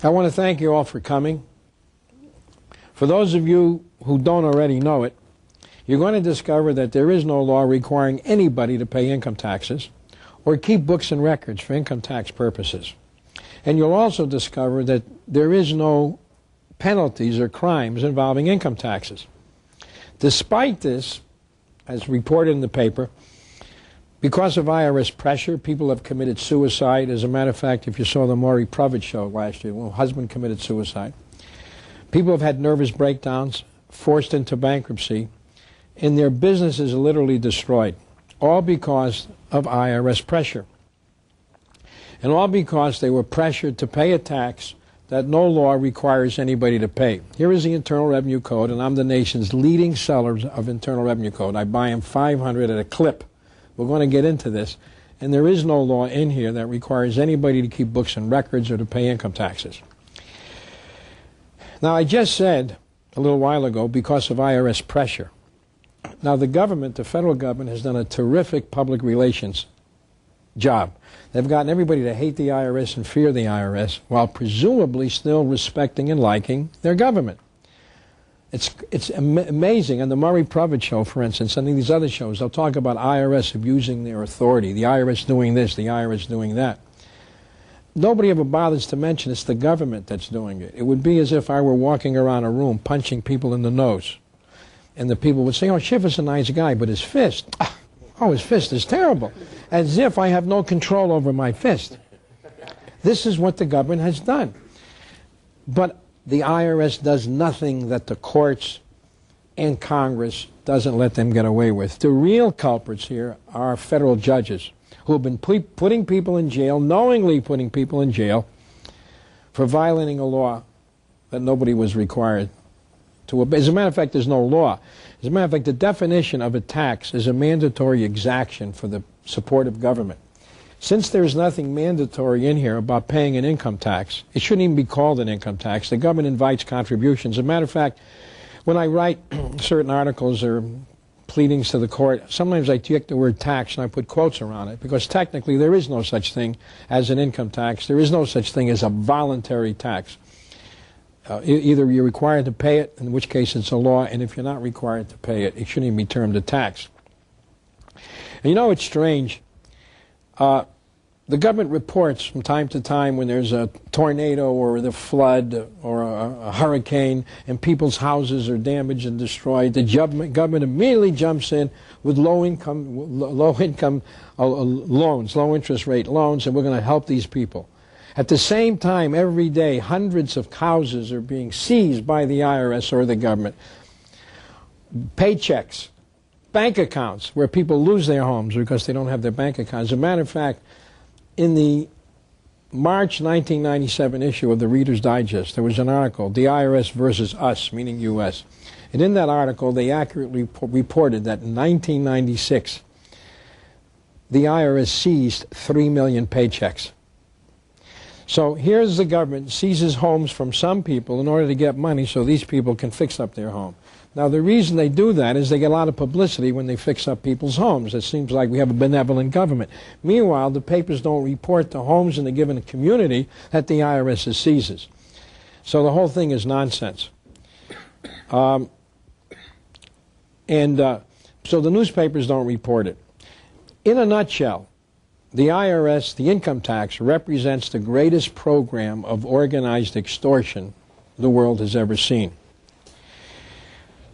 I want to thank you all for coming. For those of you who don't already know it, you're going to discover that there is no law requiring anybody to pay income taxes or keep books and records for income tax purposes. And you'll also discover that there is no penalties or crimes involving income taxes. Despite this, as reported in the paper, because of IRS pressure, people have committed suicide. As a matter of fact, if you saw the Maury Povich show last year, well, husband committed suicide. People have had nervous breakdowns, forced into bankruptcy, and their businesses are literally destroyed, all because of IRS pressure. And all because they were pressured to pay a tax that no law requires anybody to pay. Here is the Internal Revenue Code, and I'm the nation's leading seller of Internal Revenue Code. I buy them 500 at a clip. We're going to get into this. And there is no law in here that requires anybody to keep books and records or to pay income taxes. Now, I just said a little while ago, because of IRS pressure. Now, the government, the federal government, has done a terrific public relations job. They've gotten everybody to hate the IRS and fear the IRS, while presumably still respecting and liking their government. It's amazing. On the Maury Povich show, for instance, and these other shows, they'll talk about IRS abusing their authority, the IRS doing this, the IRS doing that. Nobody ever bothers to mention it's the government that's doing it. It would be as if I were walking around a room punching people in the nose. And the people would say, oh, Schiff is a nice guy, but his fist, oh, his fist is terrible. As if I have no control over my fist. This is what the government has done. But the IRS does nothing that the courts and Congress doesn't let them get away with. The real culprits here are federal judges who have been putting people in jail, knowingly putting people in jail, for violating a law that nobody was required to obey. As a matter of fact, there's no law. As a matter of fact, the definition of a tax is a mandatory exaction for the support of government. Since there's nothing mandatory in here about paying an income tax, it shouldn't even be called an income tax. The government invites contributions. As a matter of fact, when I write certain articles or pleadings to the court, sometimes I take the word tax and I put quotes around it, because technically there is no such thing as an income tax. There is no such thing as a voluntary tax. Either you're required to pay it, in which case it's a law, and if you're not required to pay it, it shouldn't even be termed a tax. And you know, it's strange. The government reports from time to time when there's a tornado or the flood or a hurricane and people's houses are damaged and destroyed. The government immediately jumps in with low income loans, low interest rate loans, and we're going to help these people. At the same time, every day, hundreds of houses are being seized by the IRS or the government. Paychecks, bank accounts, where people lose their homes because they don't have their bank accounts. As a matter of fact, in the March 1997 issue of the Reader's Digest, there was an article, The IRS versus Us, meaning U.S. And in that article, they accurately reported that in 1996, the IRS seized 3 million paychecks. So here's the government seizes homes from some people in order to get money so these people can fix up their home. Now, the reason they do that is they get a lot of publicity when they fix up people's homes. It seems like we have a benevolent government. Meanwhile, the papers don't report the homes in the given community that the IRS seizes. So the whole thing is nonsense. So the newspapers don't report it. In a nutshell, the IRS, the income tax, represents the greatest program of organized extortion the world has ever seen.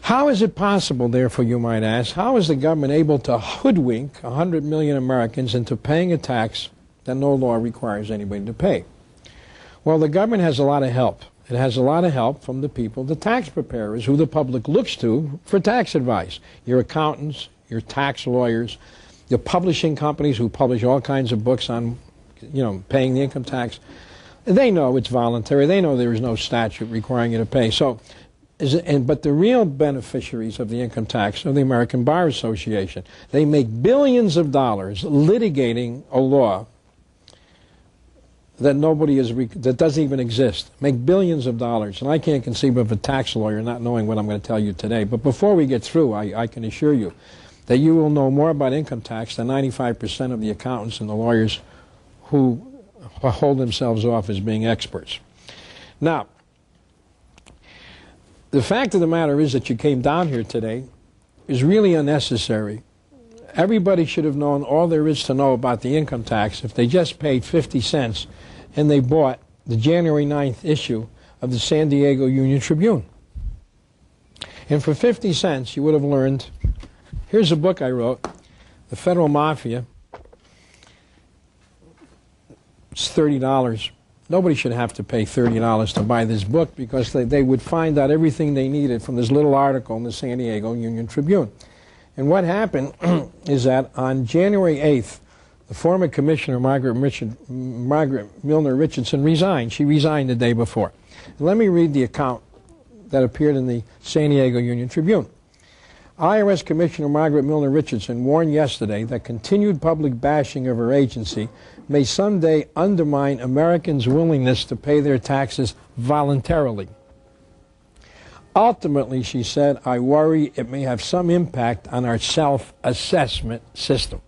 How is it possible, therefore, you might ask, how is the government able to hoodwink 100 million Americans into paying a tax that no law requires anybody to pay? Well, the government has a lot of help. It has a lot of help from the people, the tax preparers, who the public looks to for tax advice. Your accountants, your tax lawyers, your publishing companies who publish all kinds of books on, paying the income tax. They know it's voluntary. They know there is no statute requiring you to pay. But the real beneficiaries of the income tax are the American Bar Association. They make billions of dollars litigating a law that that doesn't even exist. Make billions of dollars. And I can't conceive of a tax lawyer not knowing what I'm going to tell you today. But before we get through, I can assure you that you will know more about income tax than 95% of the accountants and the lawyers who hold themselves off as being experts. Now, the fact of the matter is that you came down here today is really unnecessary. Everybody should have known all there is to know about the income tax if they just paid 50 cents and they bought the January 9th issue of the San Diego Union Tribune. And for 50 cents, you would have learned, here's a book I wrote, The Federal Mafia. It's $30. Nobody should have to pay $30 to buy this book because they would find out everything they needed from this little article in the San Diego Union Tribune. And what happened is that on January 8th, the former commissioner, Margaret Milner Richardson, resigned. She resigned the day before. And let me read the account that appeared in the San Diego Union Tribune. IRS Commissioner Margaret Milner Richardson warned yesterday that continued public bashing of her agency may someday undermine Americans' willingness to pay their taxes voluntarily. Ultimately, she said, I worry it may have some impact on our self-assessment system.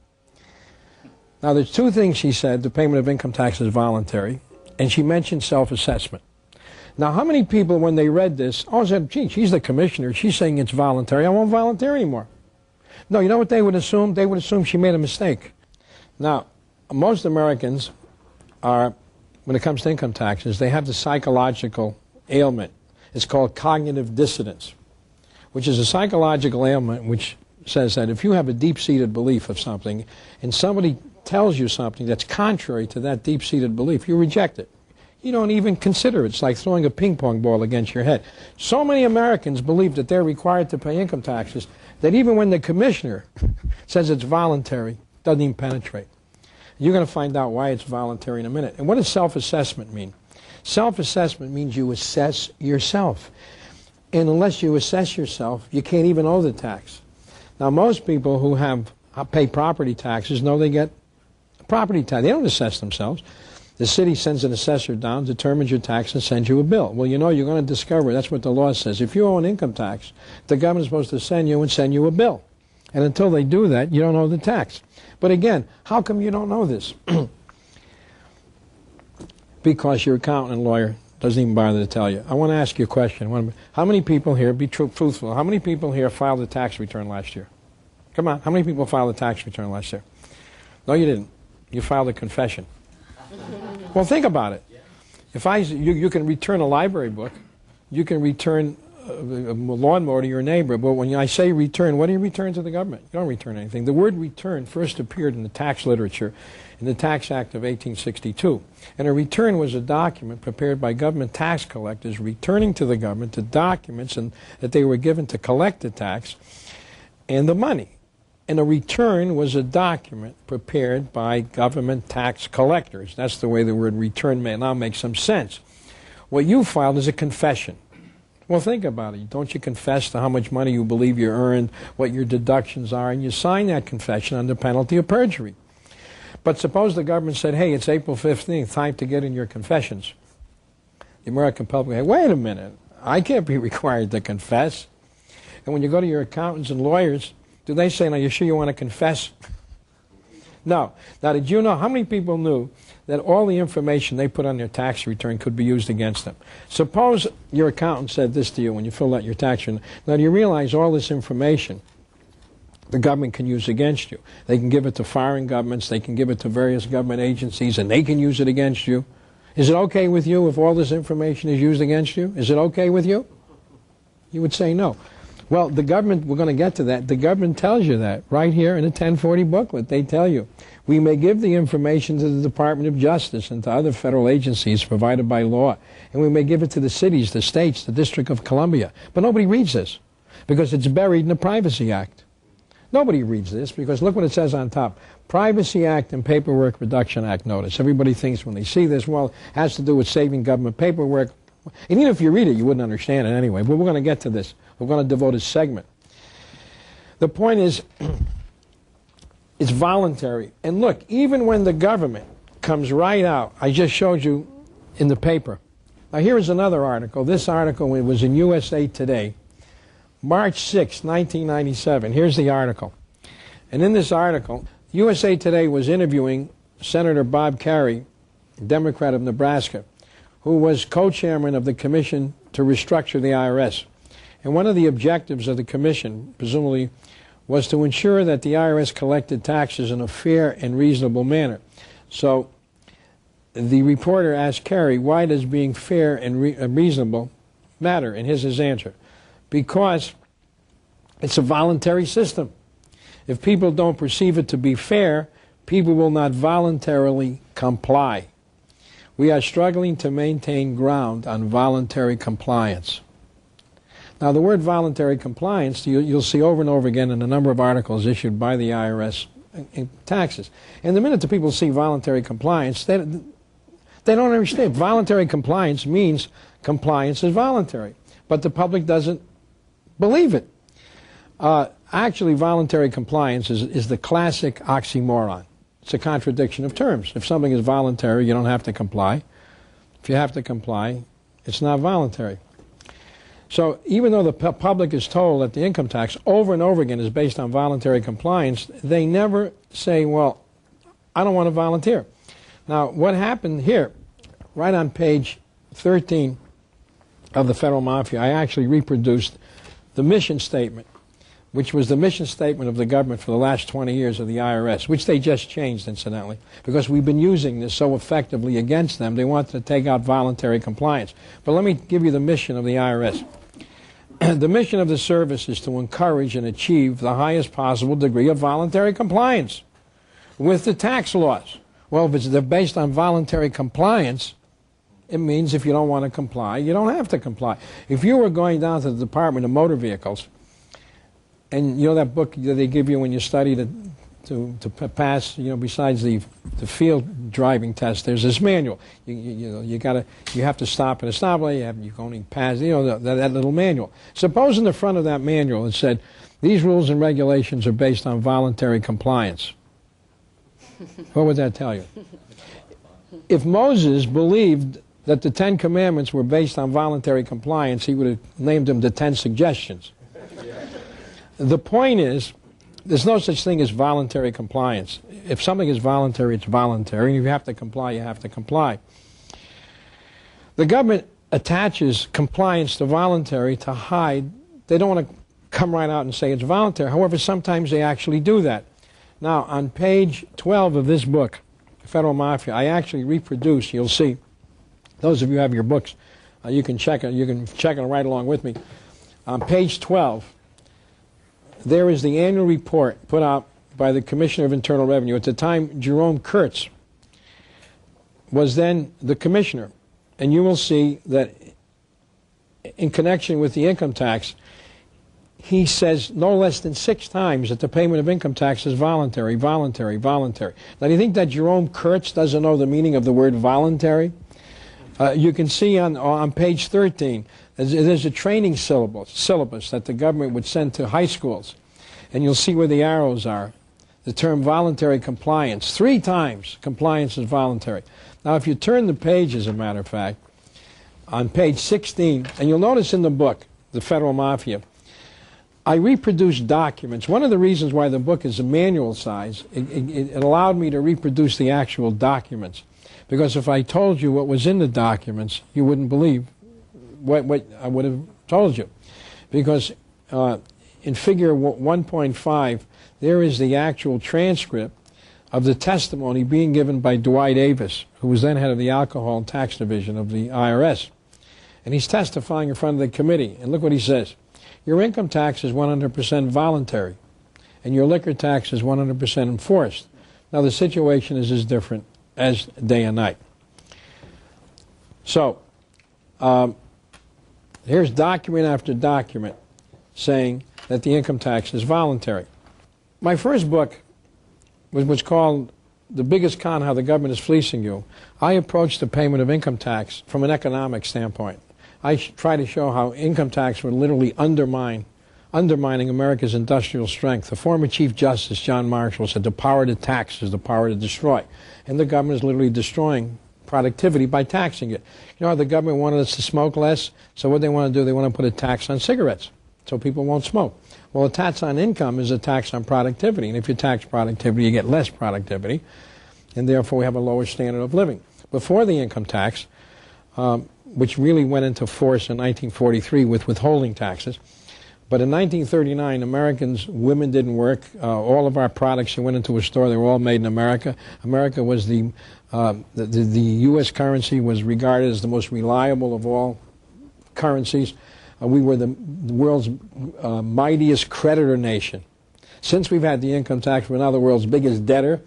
Now, there's two things she said. The payment of income tax is voluntary, and she mentioned self-assessment. Now, how many people, when they read this, said, gee, she's the commissioner. She's saying it's voluntary. I won't volunteer anymore. No, you know what they would assume? They would assume she made a mistake. Now, most Americans are, when it comes to income taxes, they have the psychological ailment. It's called cognitive dissonance, which is a psychological ailment which says that if you have a deep-seated belief of something and somebody tells you something that's contrary to that deep-seated belief, you reject it. You don't even consider it. It's like throwing a ping pong ball against your head. So many Americans believe that they're required to pay income taxes that even when the commissioner says it's voluntary, it doesn't even penetrate. You're going to find out why it's voluntary in a minute. And what does self-assessment mean? Self-assessment means you assess yourself. And unless you assess yourself, you can't even owe the tax. Now, most people who pay property taxes know they get a property tax. They don't assess themselves. The city sends an assessor down, determines your tax, and sends you a bill. Well, you know, you're going to discover, that's what the law says. If you owe an income tax, the government's supposed to send you a bill. And until they do that, you don't owe the tax. But again, how come you don't know this? Because your accountant and lawyer doesn't even bother to tell you. I want to ask you a question. How many people here, be truthful, how many people here filed a tax return last year? Come on, how many people filed a tax return last year? No, you didn't. You filed a confession. Well, think about it. If you can return a library book, you can return a lawnmower to your neighbor, but when I say return, what do you return to the government? You don't return anything. The word return first appeared in the tax literature in the Tax Act of 1862. And a return was a document prepared by government tax collectors returning to the government the documents that they were given to collect the tax and the money. And a return was a document prepared by government tax collectors. That's the way the word return now makes some sense. What you filed is a confession. Well, think about it. Don't you confess to how much money you believe you earned, what your deductions are, and you sign that confession under penalty of perjury. But suppose the government said, hey, it's April 15th, time to get in your confessions. The American public, hey, wait a minute, I can't be required to confess. And when you go to your accountants and lawyers, do they say, now, you sure you want to confess? No. Now, did you know, how many people knew that all the information they put on their tax return could be used against them? Suppose your accountant said this to you when you filled out your tax return. Now, do you realize all this information the government can use against you? They can give it to foreign governments, they can give it to various government agencies, and they can use it against you. Is it okay with you if all this information is used against you? Is it okay with you? You would say no. Well, the government, we're going to get to that, the government tells you that right here in the 1040 booklet. They tell you, we may give the information to the Department of Justice and to other federal agencies provided by law, and we may give it to the cities, the states, the District of Columbia. But nobody reads this because it's buried in the Privacy Act. Nobody reads this because look what it says on top. Privacy Act and Paperwork Reduction Act notice. Everybody thinks when they see this, well, it has to do with saving government paperwork. And even if you read it, you wouldn't understand it anyway. But we're going to get to this. We're going to devote a segment. The point is, it's voluntary. And look, even when the government comes right out, I just showed you in the paper. Now here is another article. This article was in USA Today, March 6, 1997. Here's the article. And in this article, USA Today was interviewing Senator Bob Kerrey, Democrat of Nebraska, who was co-chairman of the commission to restructure the IRS. And one of the objectives of the commission, presumably, was to ensure that the IRS collected taxes in a fair and reasonable manner. So the reporter asked Kerry, why does being fair and reasonable matter? And here's his answer. Because it's a voluntary system. If people don't perceive it to be fair, people will not voluntarily comply. We are struggling to maintain ground on voluntary compliance. Now, the word voluntary compliance, you'll see over and over again in a number of articles issued by the IRS in taxes. And the minute the people see voluntary compliance, they don't understand. Voluntary compliance means compliance is voluntary. But the public doesn't believe it. Actually, voluntary compliance is the classic oxymoron. It's a contradiction of terms. If something is voluntary, you don't have to comply. If you have to comply, it's not voluntary. So even though the public is told that the income tax over and over again is based on voluntary compliance, they never say, well, I don't want to volunteer. Now, what happened here, right on page 13 of the Federal Mafia, I actually reproduced the mission statement, which was the mission statement of the government for the last 20 years of the IRS, which they just changed, incidentally, because we've been using this so effectively against them. They wanted to take out voluntary compliance. But let me give you the mission of the IRS. The mission of the service is to encourage and achieve the highest possible degree of voluntary compliance with the tax laws. Well, if they're based on voluntary compliance, it means if you don't want to comply, you don't have to comply. If you were going down to the Department of Motor Vehicles, and you know that book that they give you when you study to pass, you know, besides the field driving test, there's this manual. You have to stop at a stoplight. You can only pass. You know that little manual. Suppose in the front of that manual it said, "These rules and regulations are based on voluntary compliance." What would that tell you? If Moses believed that the 10 Commandments were based on voluntary compliance, he would have named them the 10 Suggestions. The point is, there's no such thing as voluntary compliance. If something is voluntary, it's voluntary. And if you have to comply, you have to comply. The government attaches compliance to voluntary to hide. They don't want to come right out and say it's voluntary. However, sometimes they actually do that. Now, on page 12 of this book, Federal Mafia, I actually reproduce, you'll see, those of you who have your books, you can check it. You can check it right along with me. On page 12, there is the annual report put out by the Commissioner of Internal Revenue. At the time, Jerome Kurtz was then the commissioner. And you will see that in connection with the income tax, he says no less than 6 times that the payment of income tax is voluntary, voluntary, voluntary. Now, do you think that Jerome Kurtz doesn't know the meaning of the word voluntary? You can see on page 13, there's a training syllabus that the government would send to high schools. And you'll see where the arrows are. The term voluntary compliance. 3 times compliance is voluntary. Now, if you turn the page, as a matter of fact, on page 16, and you'll notice in the book, The Federal Mafia, I reproduced documents. One of the reasons why the book is a manual size, it allowed me to reproduce the actual documents. Because if I told you what was in the documents, you wouldn't believe what I would have told you. Because in figure 1.5, there is the actual transcript of the testimony being given by Dwight Avis, who was then head of the Alcohol and Tax Division of the IRS. And he's testifying in front of the committee. And look what he says. Your income tax is 100% voluntary, and your liquor tax is 100% enforced. Now, the situation is as different as day and night. So, here's document after document saying that the income tax is voluntary. My first book was called The Biggest Con, How the Government is Fleecing You. I approached the payment of income tax from an economic standpoint. I try to show how income tax would literally undermining America's industrial strength. The former Chief Justice, John Marshall, said the power to tax is the power to destroy. And the government is literally destroying productivity by taxing it. You know how the government wanted us to smoke less? So what they want to do, they want to put a tax on cigarettes so people won't smoke. Well, a tax on income is a tax on productivity. And if you tax productivity, you get less productivity. And therefore, we have a lower standard of living. Before the income tax, which really went into force in 1943 with withholding taxes. But in 1939, women didn't work. All of our products that went into a store, they were all made in America. America was the U.S. currency was regarded as the most reliable of all currencies. We were the world's mightiest creditor nation. Since we've had the income tax, we're now the world's biggest debtor.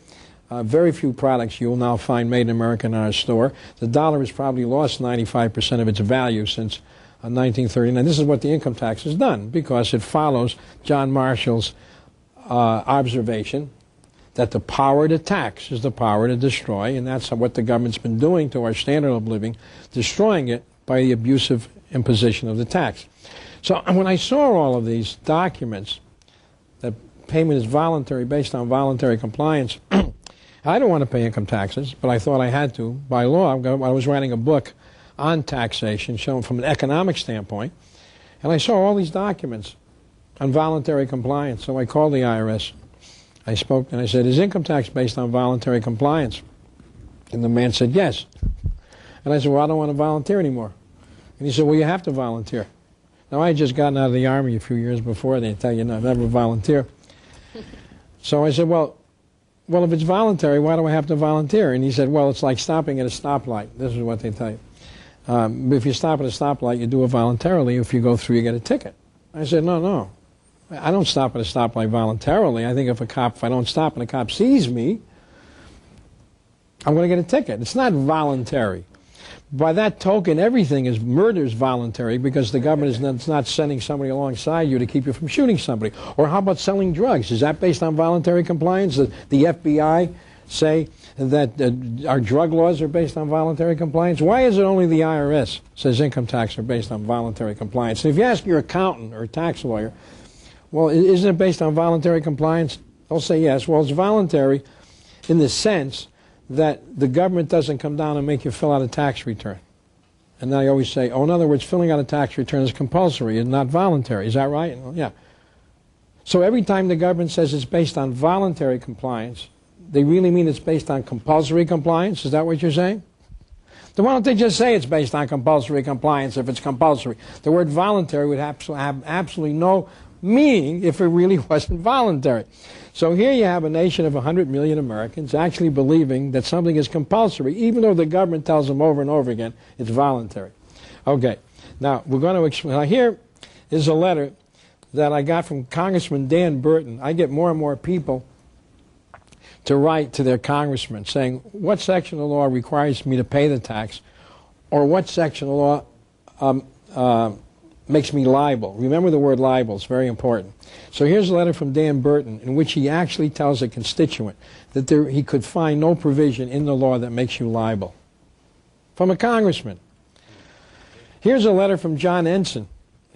Very few products you'll now find made in America in our store. The dollar has probably lost 95% of its value since 1939. This is what the income tax has done, because it follows John Marshall's observation that the power to tax is the power to destroy, and that's what the government's been doing to our standard of living, destroying it by the abusive imposition of the tax. So when I saw all of these documents, that payment is voluntary based on voluntary compliance, I don't want to pay income taxes, but I thought I had to by law. I was writing a book on taxation, shown from an economic standpoint, and I saw all these documents on voluntary compliance. So I called the IRS. I spoke and I said, "Is income tax based on voluntary compliance?" And the man said, "Yes." And I said, "Well, I don't want to volunteer anymore." And he said, "Well, you have to volunteer." Now, I had just gotten out of the Army a few years before. They tell you, no, never volunteer. So I said, well, if it's voluntary, why do I have to volunteer? And he said, well, it's like stopping at a stoplight. This is what they tell you. If you stop at a stoplight, you do it voluntarily. If you go through, you get a ticket. I said, no. I don't stop at a stoplight voluntarily. I think if I don't stop and a cop sees me, I'm going to get a ticket. It's not voluntary. By that token, murder is voluntary, because the government is not sending somebody alongside you to keep you from shooting somebody. Or how about selling drugs? Is that based on voluntary compliance? The FBI say that our drug laws are based on voluntary compliance? Why is it only the IRS says income tax are based on voluntary compliance? And if you ask your accountant or tax lawyer, well, isn't it based on voluntary compliance? They'll say yes. Well, it's voluntary in the sense that the government doesn't come down and make you fill out a tax return. And I always say, in other words, filling out a tax return is compulsory and not voluntary. Is that right? Well, yeah. So every time the government says it's based on voluntary compliance, they really mean it's based on compulsory compliance? Is that what you're saying? Then why don't they just say it's based on compulsory compliance if it's compulsory? The word voluntary would have absolutely no meaning if it really wasn't voluntary. So here you have a nation of 100 million Americans actually believing that something is compulsory, even though the government tells them over and over again it's voluntary. Okay, now we're going to explain. Now here is a letter that I got from Congressman Dan Burton. I get more and more people to write to their congressman saying, what section of the law requires me to pay the tax, or what section of the law makes me liable. Remember the word liable, it's very important. So here's a letter from Dan Burton in which he actually tells a constituent that he could find no provision in the law that makes you liable. From a congressman. Here's a letter from John Ensign.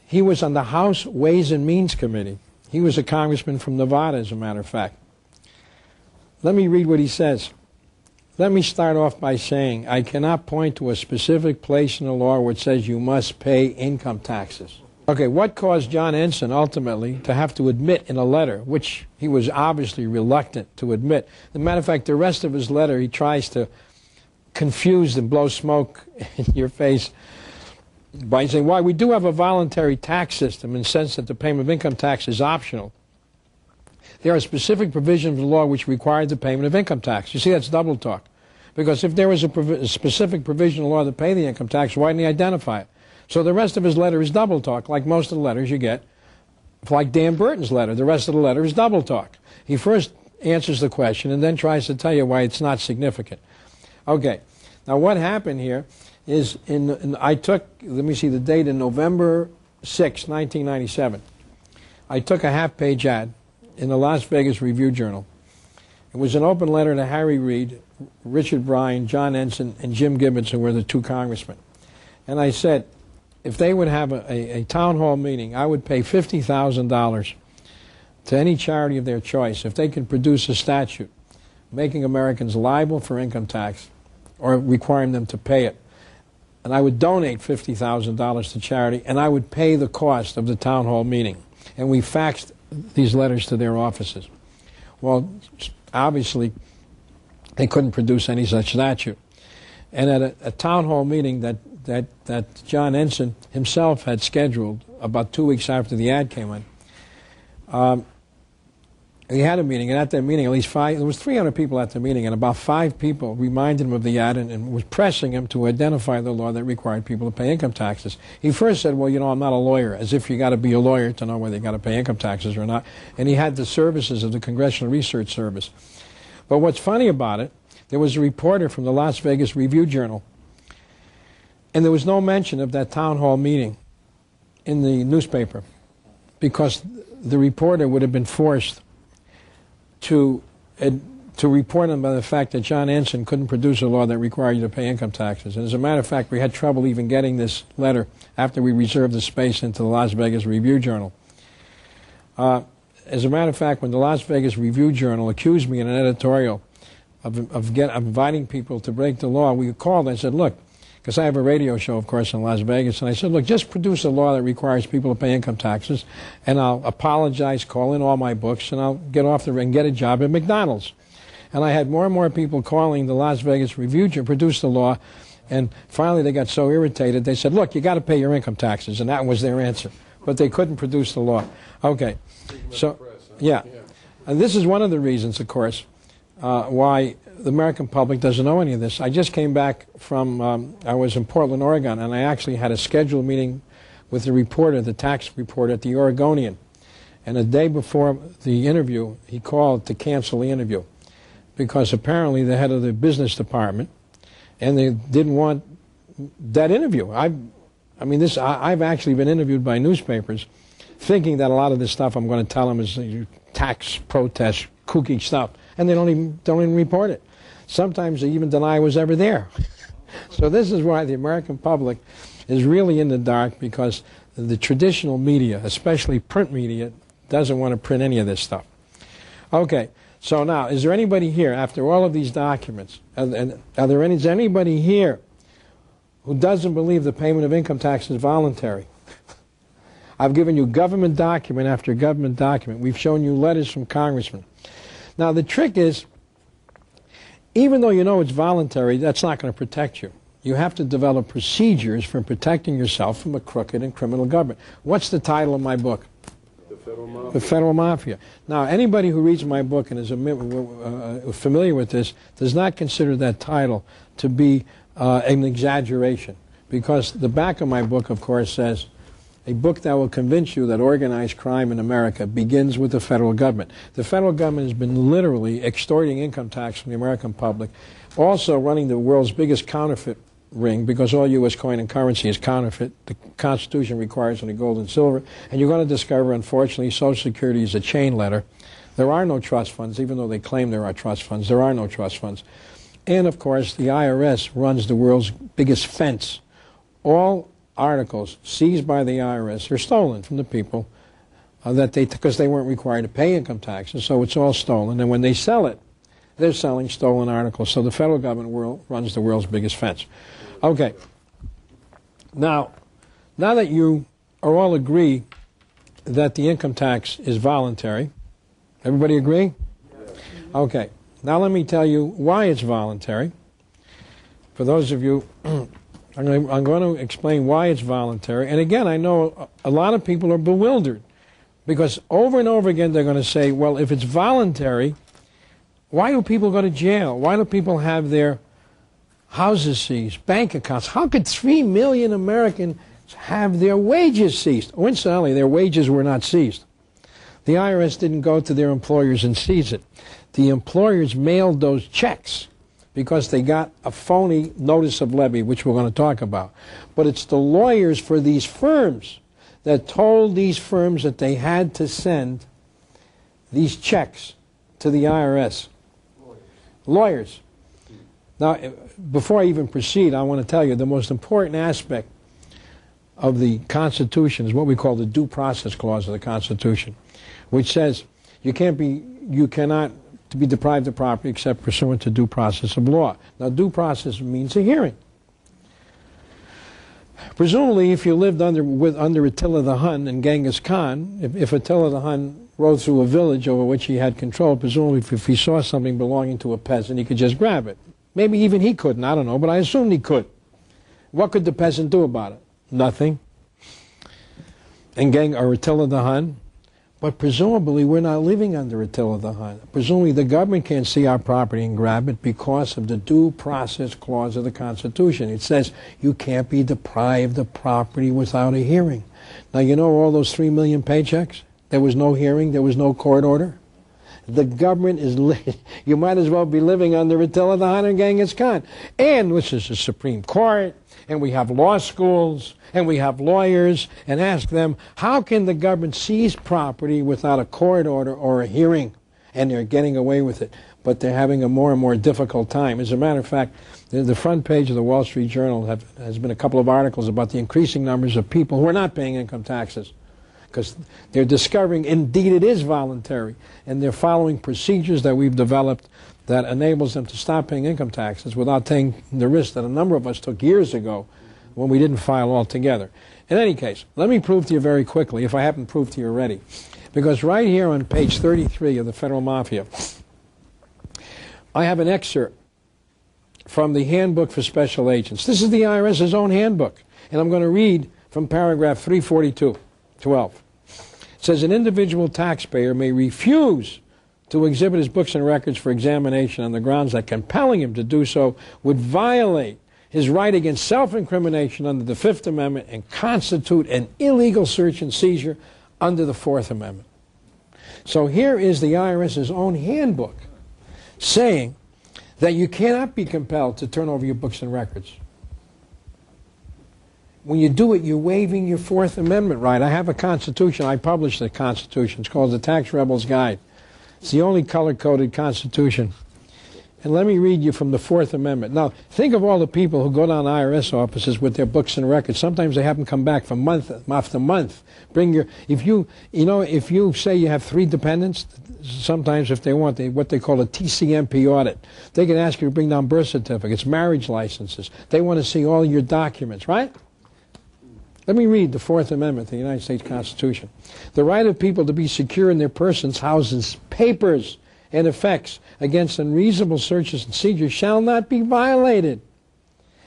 He was on the House Ways and Means Committee. He was a congressman from Nevada, as a matter of fact. Let me read what he says. Let me start off by saying I cannot point to a specific place in the law where it says you must pay income taxes. Okay, what caused John Ensign ultimately to have to admit in a letter, which he was obviously reluctant to admit. As a matter of fact, the rest of his letter he tries to confuse and blow smoke in your face by saying, why, we do have a voluntary tax system in the sense that the payment of income tax is optional. There are specific provisions of the law which require the payment of income tax. You see, that's double talk. Because if there was a specific provision of the law to pay the income tax, why didn't he identify it? So the rest of his letter is double talk, like most of the letters you get. Like Dan Burton's letter, the rest of the letter is double talk. He first answers the question and then tries to tell you why it's not significant. Okay, now what happened here is I took, let me see the date, in November 6, 1997. I took a half-page ad in the Las Vegas Review-Journal. It was an open letter to Harry Reid, Richard Bryan, John Ensign, and Jim Gibbons, who were the two congressmen. And I said, if they would have a town hall meeting, I would pay $50,000 to any charity of their choice if they could produce a statute making Americans liable for income tax or requiring them to pay it. And I would donate $50,000 to charity, and I would pay the cost of the town hall meeting. And we faxed these letters to their offices. Well, obviously, they couldn't produce any such statute. And at a town hall meeting that John Ensign himself had scheduled about 2 weeks after the ad came on, he had a meeting, and at that meeting, at least there was 300 people at the meeting, and about 5 people reminded him of the ad and was pressing him to identify the law that required people to pay income taxes. He first said, well, you know, I'm not a lawyer, as if you got to be a lawyer to know whether you got to pay income taxes or not. And he had the services of the Congressional Research Service. But what's funny about it, there was a reporter from the Las Vegas Review-Journal, and there was no mention of that town hall meeting in the newspaper, because the reporter would have been forced to report on by the fact that John Ensign couldn't produce a law that required you to pay income taxes. And as a matter of fact, we had trouble even getting this letter after we reserved the space into the Las Vegas Review-Journal. As a matter of fact, when the Las Vegas Review-Journal accused me in an editorial of inviting people to break the law, we called and I said, look, because I have a radio show, of course, in Las Vegas, and I said, look, just produce a law that requires people to pay income taxes, and I'll apologize, call in all my books, and I'll get off the and get a job at McDonald's. And I had more and more people calling the Las Vegas Review to produce the law, and finally they got so irritated, they said, look, you got to pay your income taxes, and that was their answer. But they couldn't produce the law. Okay, so, yeah. And this is one of the reasons, of course, why the American public doesn't know any of this. I just came back from, I was in Portland, Oregon, and I actually had a scheduled meeting with the reporter, the tax reporter at the Oregonian. And the day before the interview, he called to cancel the interview because apparently the head of the business department, and they didn't want that interview. I've actually been interviewed by newspapers thinking that a lot of this stuff I'm going to tell them is tax protest, kooky stuff, and they don't even report it. Sometimes they even deny I was ever there. So this is why the American public is really in the dark, because the traditional media, especially print media, doesn't want to print any of this stuff. Okay, so now, is there anybody here, after all of these documents, is anybody here who doesn't believe the payment of income tax is voluntary? I've given you government document after government document. We've shown you letters from congressmen. Now, the trick is, even though you know it's voluntary, that's not going to protect you. You have to develop procedures for protecting yourself from a crooked and criminal government. What's the title of my book? The Federal Mafia. The Federal Mafia. Now, anybody who reads my book and is familiar with this does not consider that title to be an exaggeration, because the back of my book, of course, says, a book that will convince you that organized crime in America begins with the federal government. The federal government has been literally extorting income tax from the American public, also running the world's biggest counterfeit ring, because all U.S. coin and currency is counterfeit. The Constitution requires only gold and silver. And you're going to discover, unfortunately, Social Security is a chain letter. There are no trust funds, even though they claim there are trust funds. There are no trust funds. And, of course, the IRS runs the world's biggest fence. All articles seized by the IRS are stolen from the people because they weren't required to pay income taxes, so it's all stolen. And when they sell it, they're selling stolen articles. So the federal government runs the world's biggest fence. Okay. Now that you are all agree that the income tax is voluntary, everybody agree? Yes. Okay. Now let me tell you why it's voluntary. For those of you, I'm going to explain why it's voluntary. And again, I know a lot of people are bewildered, because over and over again they're going to say, well, if it's voluntary, why do people go to jail? Why do people have their houses seized, bank accounts? How could 3 million Americans have their wages seized? Oh, incidentally, their wages were not seized. The IRS didn't go to their employers and seize it. The employers mailed those checks because they got a phony notice of levy, which we're going to talk about. But it's the lawyers for these firms that told these firms that they had to send these checks to the IRS. Lawyers. Now, before I even proceed, I want to tell you the most important aspect of the Constitution is what we call the Due Process Clause of the Constitution, which says you cannot to be deprived of property except pursuant to due process of law. Now, due process means a hearing. Presumably, if you lived under Attila the Hun and Genghis Khan, if Attila the Hun rode through a village over which he had control, presumably if he saw something belonging to a peasant, he could just grab it. Maybe even he couldn't, I don't know, but I assumed he could. What could the peasant do about it? Nothing. And getting a Attila the Hun. But presumably we're not living under Attila the Hun. Presumably the government can't see our property and grab it because of the due process clause of the Constitution. It says you can't be deprived of property without a hearing. Now you know all those 3 million paychecks? There was no hearing, there was no court order. The government is, you might as well be living under Attila the Hun and Genghis Khan. And which is the Supreme Court, and we have law schools, and we have lawyers, and ask them, how can the government seize property without a court order or a hearing? And they're getting away with it. But they're having a more and more difficult time. As a matter of fact, the front page of the Wall Street Journal has been a couple of articles about the increasing numbers of people who are not paying income taxes. Because they're discovering, indeed, it is voluntary. And they're following procedures that we've developed that enables them to stop paying income taxes without taking the risk that a number of us took years ago when we didn't file altogether. In any case, let me prove to you very quickly, if I haven't proved to you already. Because right here on page 33 of the Federal Mafia, I have an excerpt from the Handbook for Special Agents. This is the IRS's own handbook. And I'm going to read from paragraph 342.12. It says, an individual taxpayer may refuse to exhibit his books and records for examination on the grounds that compelling him to do so would violate his right against self-incrimination under the Fifth Amendment and constitute an illegal search and seizure under the Fourth Amendment. So here is the IRS's own handbook saying that you cannot be compelled to turn over your books and records. When you do it, you're waiving your Fourth Amendment right. I have a Constitution. I published the Constitution. It's called the Tax Rebel's Guide. It's the only color-coded Constitution. And let me read you from the Fourth Amendment. Now, think of all the people who go down to IRS offices with their books and records. Sometimes they haven't come back for month after month. Bring your, if you say you have 3 dependents, sometimes if they want what they call a TCMP audit, they can ask you to bring down birth certificates, marriage licenses. They want to see all your documents, right? Let me read the Fourth Amendment to the United States Constitution. The right of people to be secure in their persons, houses, papers, and effects against unreasonable searches and seizures shall not be violated.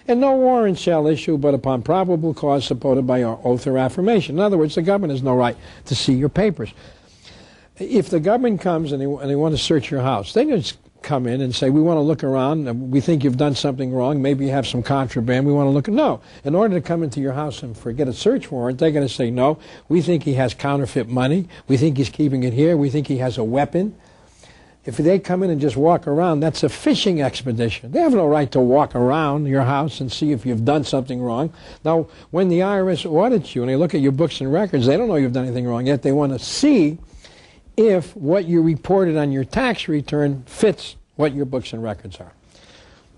And no warrant shall issue but upon probable cause supported by our oath or affirmation. In other words, the government has no right to see your papers. If the government comes and they want to search your house, they just come in and say, we want to look around, we think you've done something wrong, maybe you have some contraband, we want to look. No. In order to come into your house and get a search warrant, they're going to say, no, we think he has counterfeit money, we think he's keeping it here, we think he has a weapon. If they come in and just walk around, that's a fishing expedition. They have no right to walk around your house and see if you've done something wrong. Now, when the IRS audits you and they look at your books and records, they don't know you've done anything wrong, yet they want to see if what you reported on your tax return fits what your books and records are.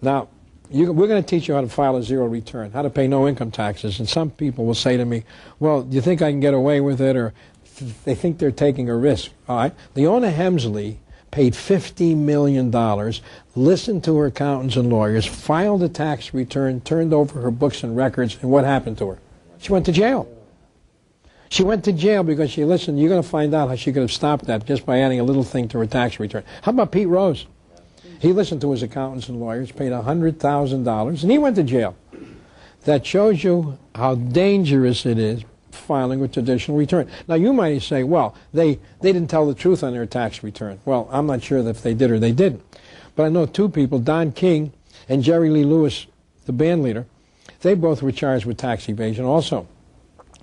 Now, we're going to teach you how to file a zero return, how to pay no income taxes. And some people will say to me, well, do you think I can get away with it? Or they think they're taking a risk. All right. Leona Hemsley paid $50 million, listened to her accountants and lawyers, filed a tax return, turned over her books and records, and what happened to her? She went to jail. She went to jail because she listened. You're going to find out how she could have stopped that just by adding a little thing to her tax return. How about Pete Rose? He listened to his accountants and lawyers, paid $100,000, and he went to jail. That shows you how dangerous it is filing a traditional return. Now, you might say, well, they didn't tell the truth on their tax return. Well, I'm not sure if they did or they didn't. But I know 2 people, Don King and Jerry Lee Lewis, the band leader. They both were charged with tax evasion also.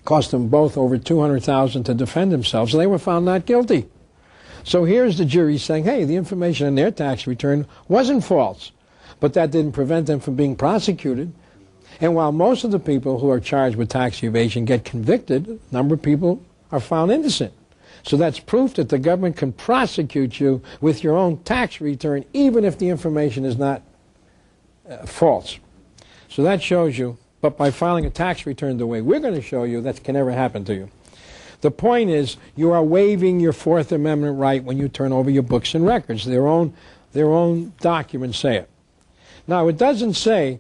Cost them both over $200,000 to defend themselves, and they were found not guilty. So here's the jury saying, hey, the information in their tax return wasn't false, but that didn't prevent them from being prosecuted. And while most of the people who are charged with tax evasion get convicted, a number of people are found innocent. So that's proof that the government can prosecute you with your own tax return, even if the information is not false. So that shows you, but by filing a tax return the way we're going to show you, that can never happen to you. The point is, you are waiving your Fourth Amendment right when you turn over your books and records. Their own documents say it. Now, it doesn't say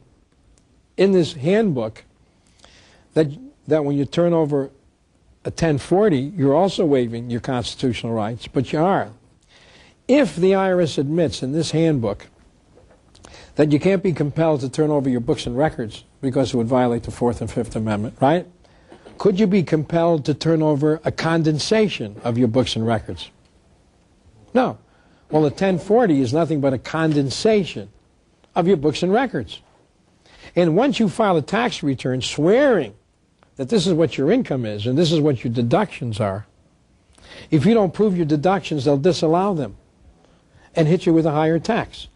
in this handbook that when you turn over a 1040, you're also waiving your constitutional rights, but you are. If the IRS admits in this handbook that you can't be compelled to turn over your books and records because it would violate the Fourth and Fifth Amendment, right? Could you be compelled to turn over a condensation of your books and records? No. Well, a 1040 is nothing but a condensation of your books and records. And once you file a tax return swearing that this is what your income is and this is what your deductions are, if you don't prove your deductions, they'll disallow them and hit you with a higher tax.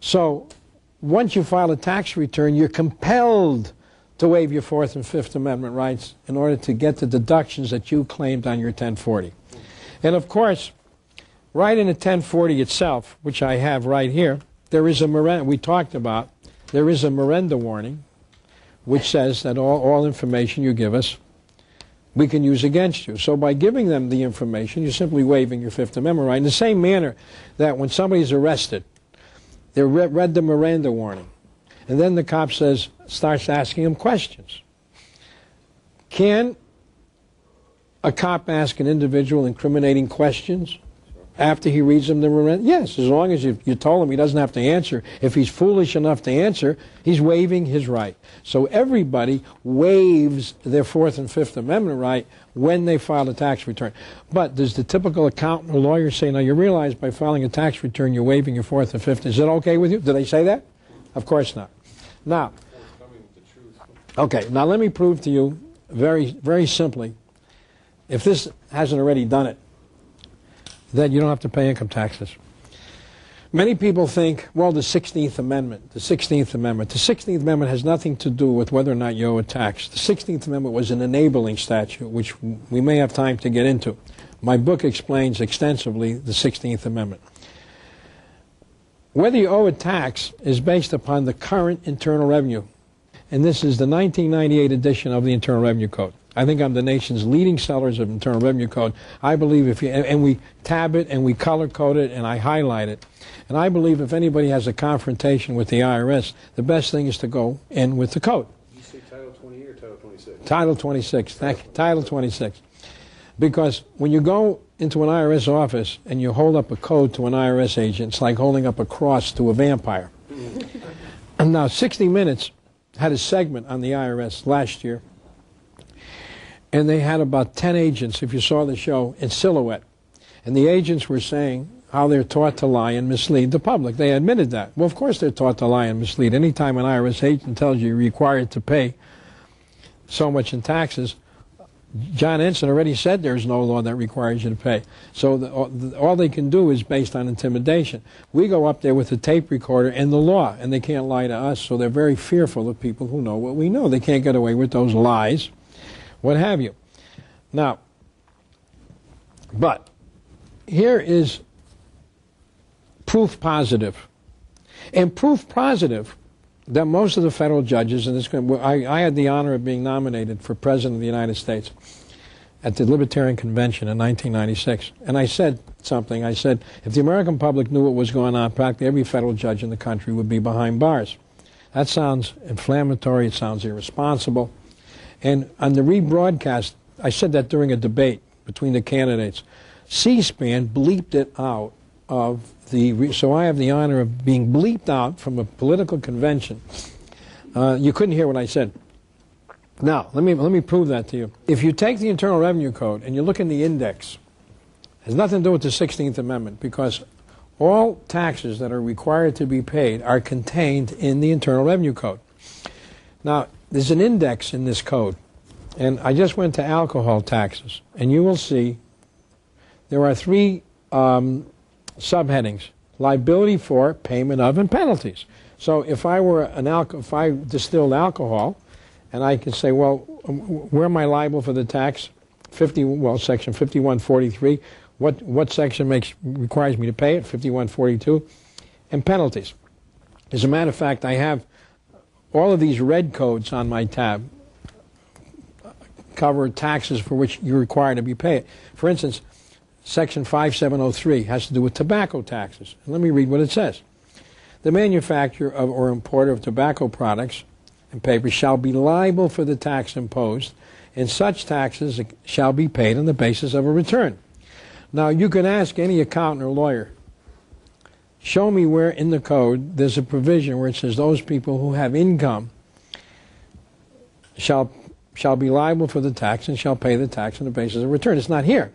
So once you file a tax return, you're compelled to waive your Fourth and Fifth Amendment rights in order to get the deductions that you claimed on your 1040. And of course, right in the 1040 itself, which I have right here, there is a Miranda, we talked about, there is a Miranda warning, which says that all information you give us, we can use against you. So by giving them the information, you're simply waiving your Fifth Amendment right. In the same manner that when somebody's arrested, they read the Miranda warning, and then the cop starts asking them questions. Can a cop ask an individual incriminating questions after he reads them the Miranda? Yes, as long as you told him he doesn't have to answer. If he's foolish enough to answer, he's waiving his right. So everybody waives their Fourth and Fifth Amendment right when they file a tax return. But does the typical accountant or lawyer say, now you realize by filing a tax return you're waiving your Fourth and Fifth? Is it okay with you? Do they say that? Of course not. Now, okay, now let me prove to you very, very simply, if this hasn't already done it, that you don't have to pay income taxes. Many people think, well, the 16th Amendment, the 16th Amendment. The 16th Amendment has nothing to do with whether or not you owe a tax. The 16th Amendment was an enabling statute, which we may have time to get into. My book explains extensively the 16th Amendment. Whether you owe a tax is based upon the current Internal Revenue. And this is the 1998 edition of the Internal Revenue Code. I think I'm the nation's leading sellers of Internal Revenue Code. I believe if you, and we tab it and we color code it and I highlight it. And I believe if anybody has a confrontation with the IRS, the best thing is to go in with the code. You say Title 20 or Title 26? Title 26. Thank you. Title 26. Because when you go into an IRS office and you hold up a code to an IRS agent, it's like holding up a cross to a vampire. And now 60 Minutes had a segment on the IRS last year, and they had about 10 agents, if you saw the show, in silhouette. And the agents were saying how they're taught to lie and mislead the public. They admitted that. Well, of course they're taught to lie and mislead. Anytime an IRS agent tells you you're required to pay so much in taxes, John Ensign already said there's no law that requires you to pay. So all they can do is based on intimidation. We go up there with the tape recorder and the law, and they can't lie to us, so they're very fearful of people who know what we know. They can't get away with those lies, what have you. Now, but here is proof positive. And proof positive that most of the federal judges, and I had the honor of being nominated for President of the United States at the Libertarian Convention in 1996. And I said something. I said, if the American public knew what was going on, practically every federal judge in the country would be behind bars. That sounds inflammatory. It sounds irresponsible. And on the rebroadcast, I said that during a debate between the candidates. C-SPAN bleeped it out of the, so I have the honor of being bleeped out from a political convention. You couldn't hear what I said. Now, let me prove that to you. If you take the Internal Revenue Code and you look in the index, it has nothing to do with the 16th Amendment, because all taxes that are required to be paid are contained in the Internal Revenue Code. Now, there's an index in this code, and I just went to alcohol taxes, and you will see there are three subheadings: liability for, payment of, and penalties. So if I were if I distilled alcohol, and I could say, well, where am I liable for the tax? Section 5143. What section requires me to pay it? 5142. And penalties. As a matter of fact, I have all of these red codes on my tab cover taxes for which you're required to be paid. For instance, Section 5703 has to do with tobacco taxes. And let me read what it says. The manufacturer of or importer of tobacco products and papers shall be liable for the tax imposed, and such taxes shall be paid on the basis of a return. Now, you can ask any accountant or lawyer, show me where in the code there's a provision where it says those people who have income shall be liable for the tax and shall pay the tax on the basis of return. It's not here.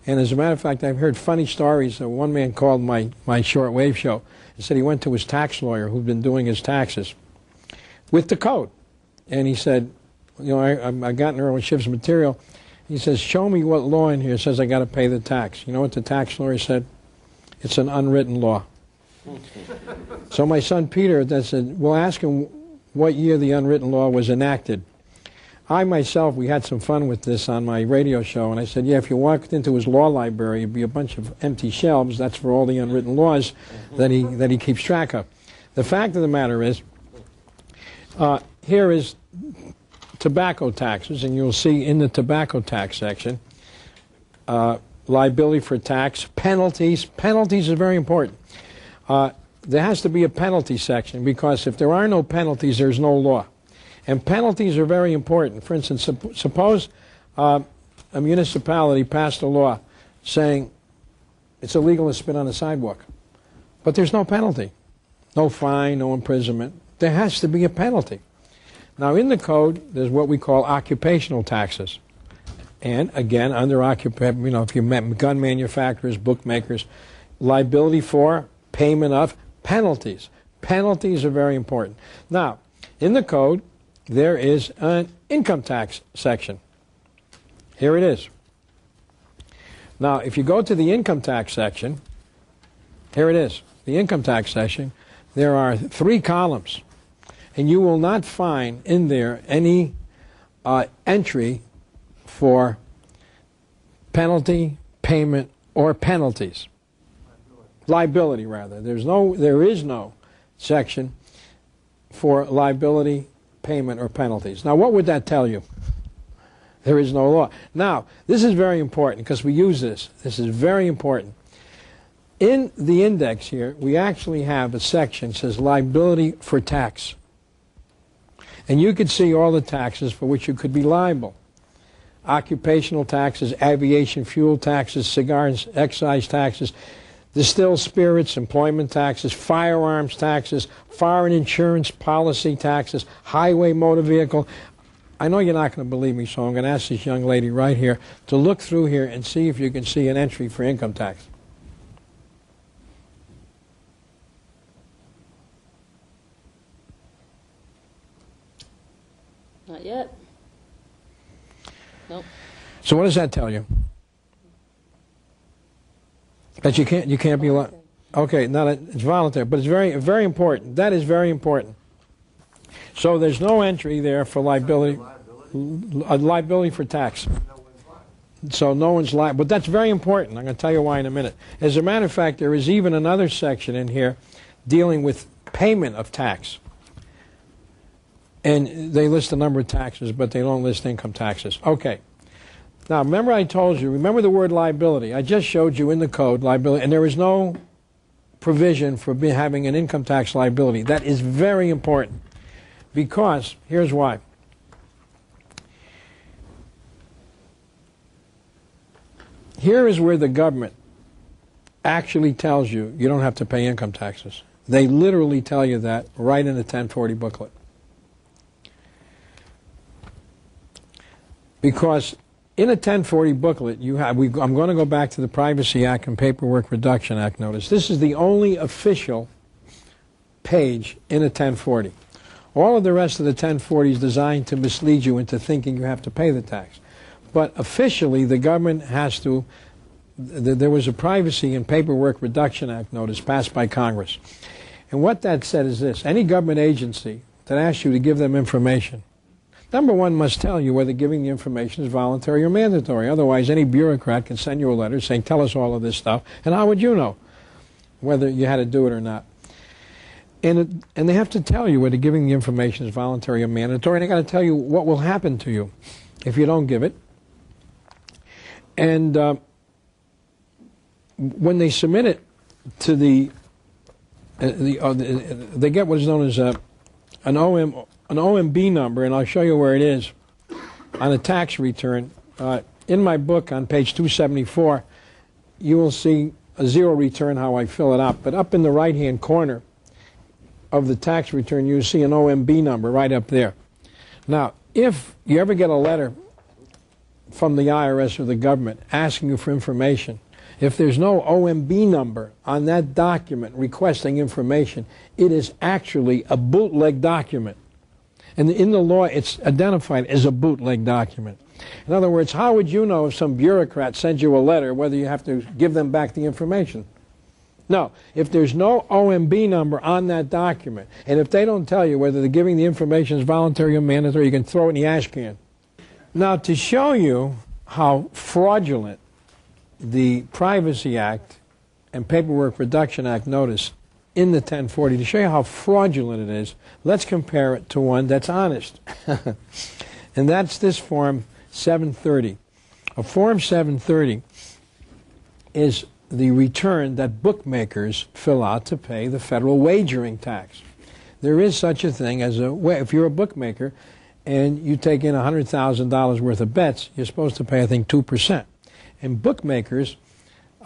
And as a matter of fact, I've heard funny stories. One man called my shortwave show and said he went to his tax lawyer who'd been doing his taxes with the code. And he said, you know, I got in Erwin Schiff's material. He says, show me what law in here says I got to pay the tax. You know what the tax lawyer said? It's an unwritten law. So my son Peter then said, well, ask him what year the unwritten law was enacted. I myself, we had some fun with this on my radio show, and I said, yeah, if you walked into his law library, it'd be a bunch of empty shelves. That's for all the unwritten laws that he keeps track of. The fact of the matter is, here is tobacco taxes, and you'll see in the tobacco tax section, liability for tax, penalties. Penalties is very important. There has to be a penalty section, because if there are no penalties, there's no law. And penalties are very important. For instance, suppose a municipality passed a law saying it's illegal to spit on a sidewalk, but there's no penalty, no fine, no imprisonment. There has to be a penalty. Now, in the code, there's what we call occupational taxes. And again, under occupation, you know, if you met gun manufacturers, bookmakers, liability for, payment of, penalties. Penalties are very important. Now, in the code, there is an income tax section. Here it is. Now, if you go to the income tax section, here it is, the income tax section, there are 3 columns. And you will not find in there any entry for penalty, payment, or penalties. Liability, rather. There is no section for liability, payment, or penalties. Now, what would that tell you? There is no law. Now, this is very important because we use this. This is very important. In the index here, we actually have a section that says liability for tax. And you could see all the taxes for which you could be liable. Occupational taxes, aviation fuel taxes, cigars, excise taxes, distilled spirits, employment taxes, firearms taxes, foreign insurance policy taxes, highway motor vehicle. I know you're not going to believe me, so I'm going to ask this young lady right here to look through here and see if you can see an entry for income tax. Not yet. Nope. So what does that tell you? That you can't be liable. Okay, now it's voluntary, but it's very important. That is very important. So there's no entry there for liability for tax. So no one's liable. But that's very important. I'm going to tell you why in a minute. As a matter of fact, there is even another section in here dealing with payment of tax. And they list a number of taxes, but they don't list income taxes. Okay. Now, remember I told you, remember the word liability. I just showed you in the code liability, and there is no provision for having an income tax liability. That is very important because, here's why. Here is where the government actually tells you you don't have to pay income taxes. They literally tell you that right in the 1040 booklet. Because in a 1040 booklet, I'm going to go back to the Privacy Act and Paperwork Reduction Act notice. This is the only official page in a 1040. All of the rest of the 1040 is designed to mislead you into thinking you have to pay the tax. But officially, the government has to, there was a Privacy and Paperwork Reduction Act notice passed by Congress. And what that said is this: any government agency that asks you to give them information, number one, must tell you whether giving the information is voluntary or mandatory. Otherwise, any bureaucrat can send you a letter saying, tell us all of this stuff, and how would you know whether you had to do it or not? And they have to tell you whether giving the information is voluntary or mandatory, and they got to tell you what will happen to you if you don't give it. And when they submit it to they get what is known as an OMB number, and I'll show you where it is on a tax return. In my book on page 274, you will see a zero return how I fill it out, but up in the right-hand corner of the tax return, you see an OMB number right up there. Now, if you ever get a letter from the IRS or the government asking you for information, if there's no OMB number on that document requesting information, it is actually a bootleg document. And in the law, it's identified as a bootleg document. In other words, how would you know if some bureaucrat sends you a letter whether you have to give them back the information? No. If there's no OMB number on that document, and if they don't tell you whether the giving the information is voluntary or mandatory, you can throw it in the ash can. Now, to show you how fraudulent the Privacy Act and Paperwork Reduction Act notice in the 1040, to show you how fraudulent it is, let's compare it to one that's honest. And that's this Form 730. A Form 730 is the return that bookmakers fill out to pay the federal wagering tax. There is such a thing as if you're a bookmaker and you take in $100,000 worth of bets, you're supposed to pay, I think, 2%. And bookmakers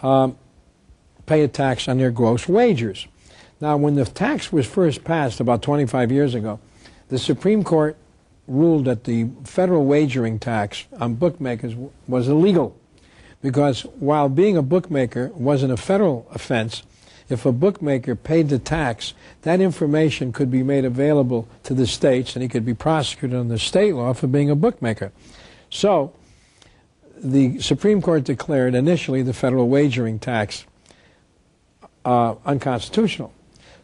pay a tax on their gross wagers. Now, when the tax was first passed about 25 years ago, the Supreme Court ruled that the federal wagering tax on bookmakers was illegal, because while being a bookmaker wasn't a federal offense, if a bookmaker paid the tax, that information could be made available to the states, and he could be prosecuted under state law for being a bookmaker. So the Supreme Court declared initially the federal wagering tax unconstitutional.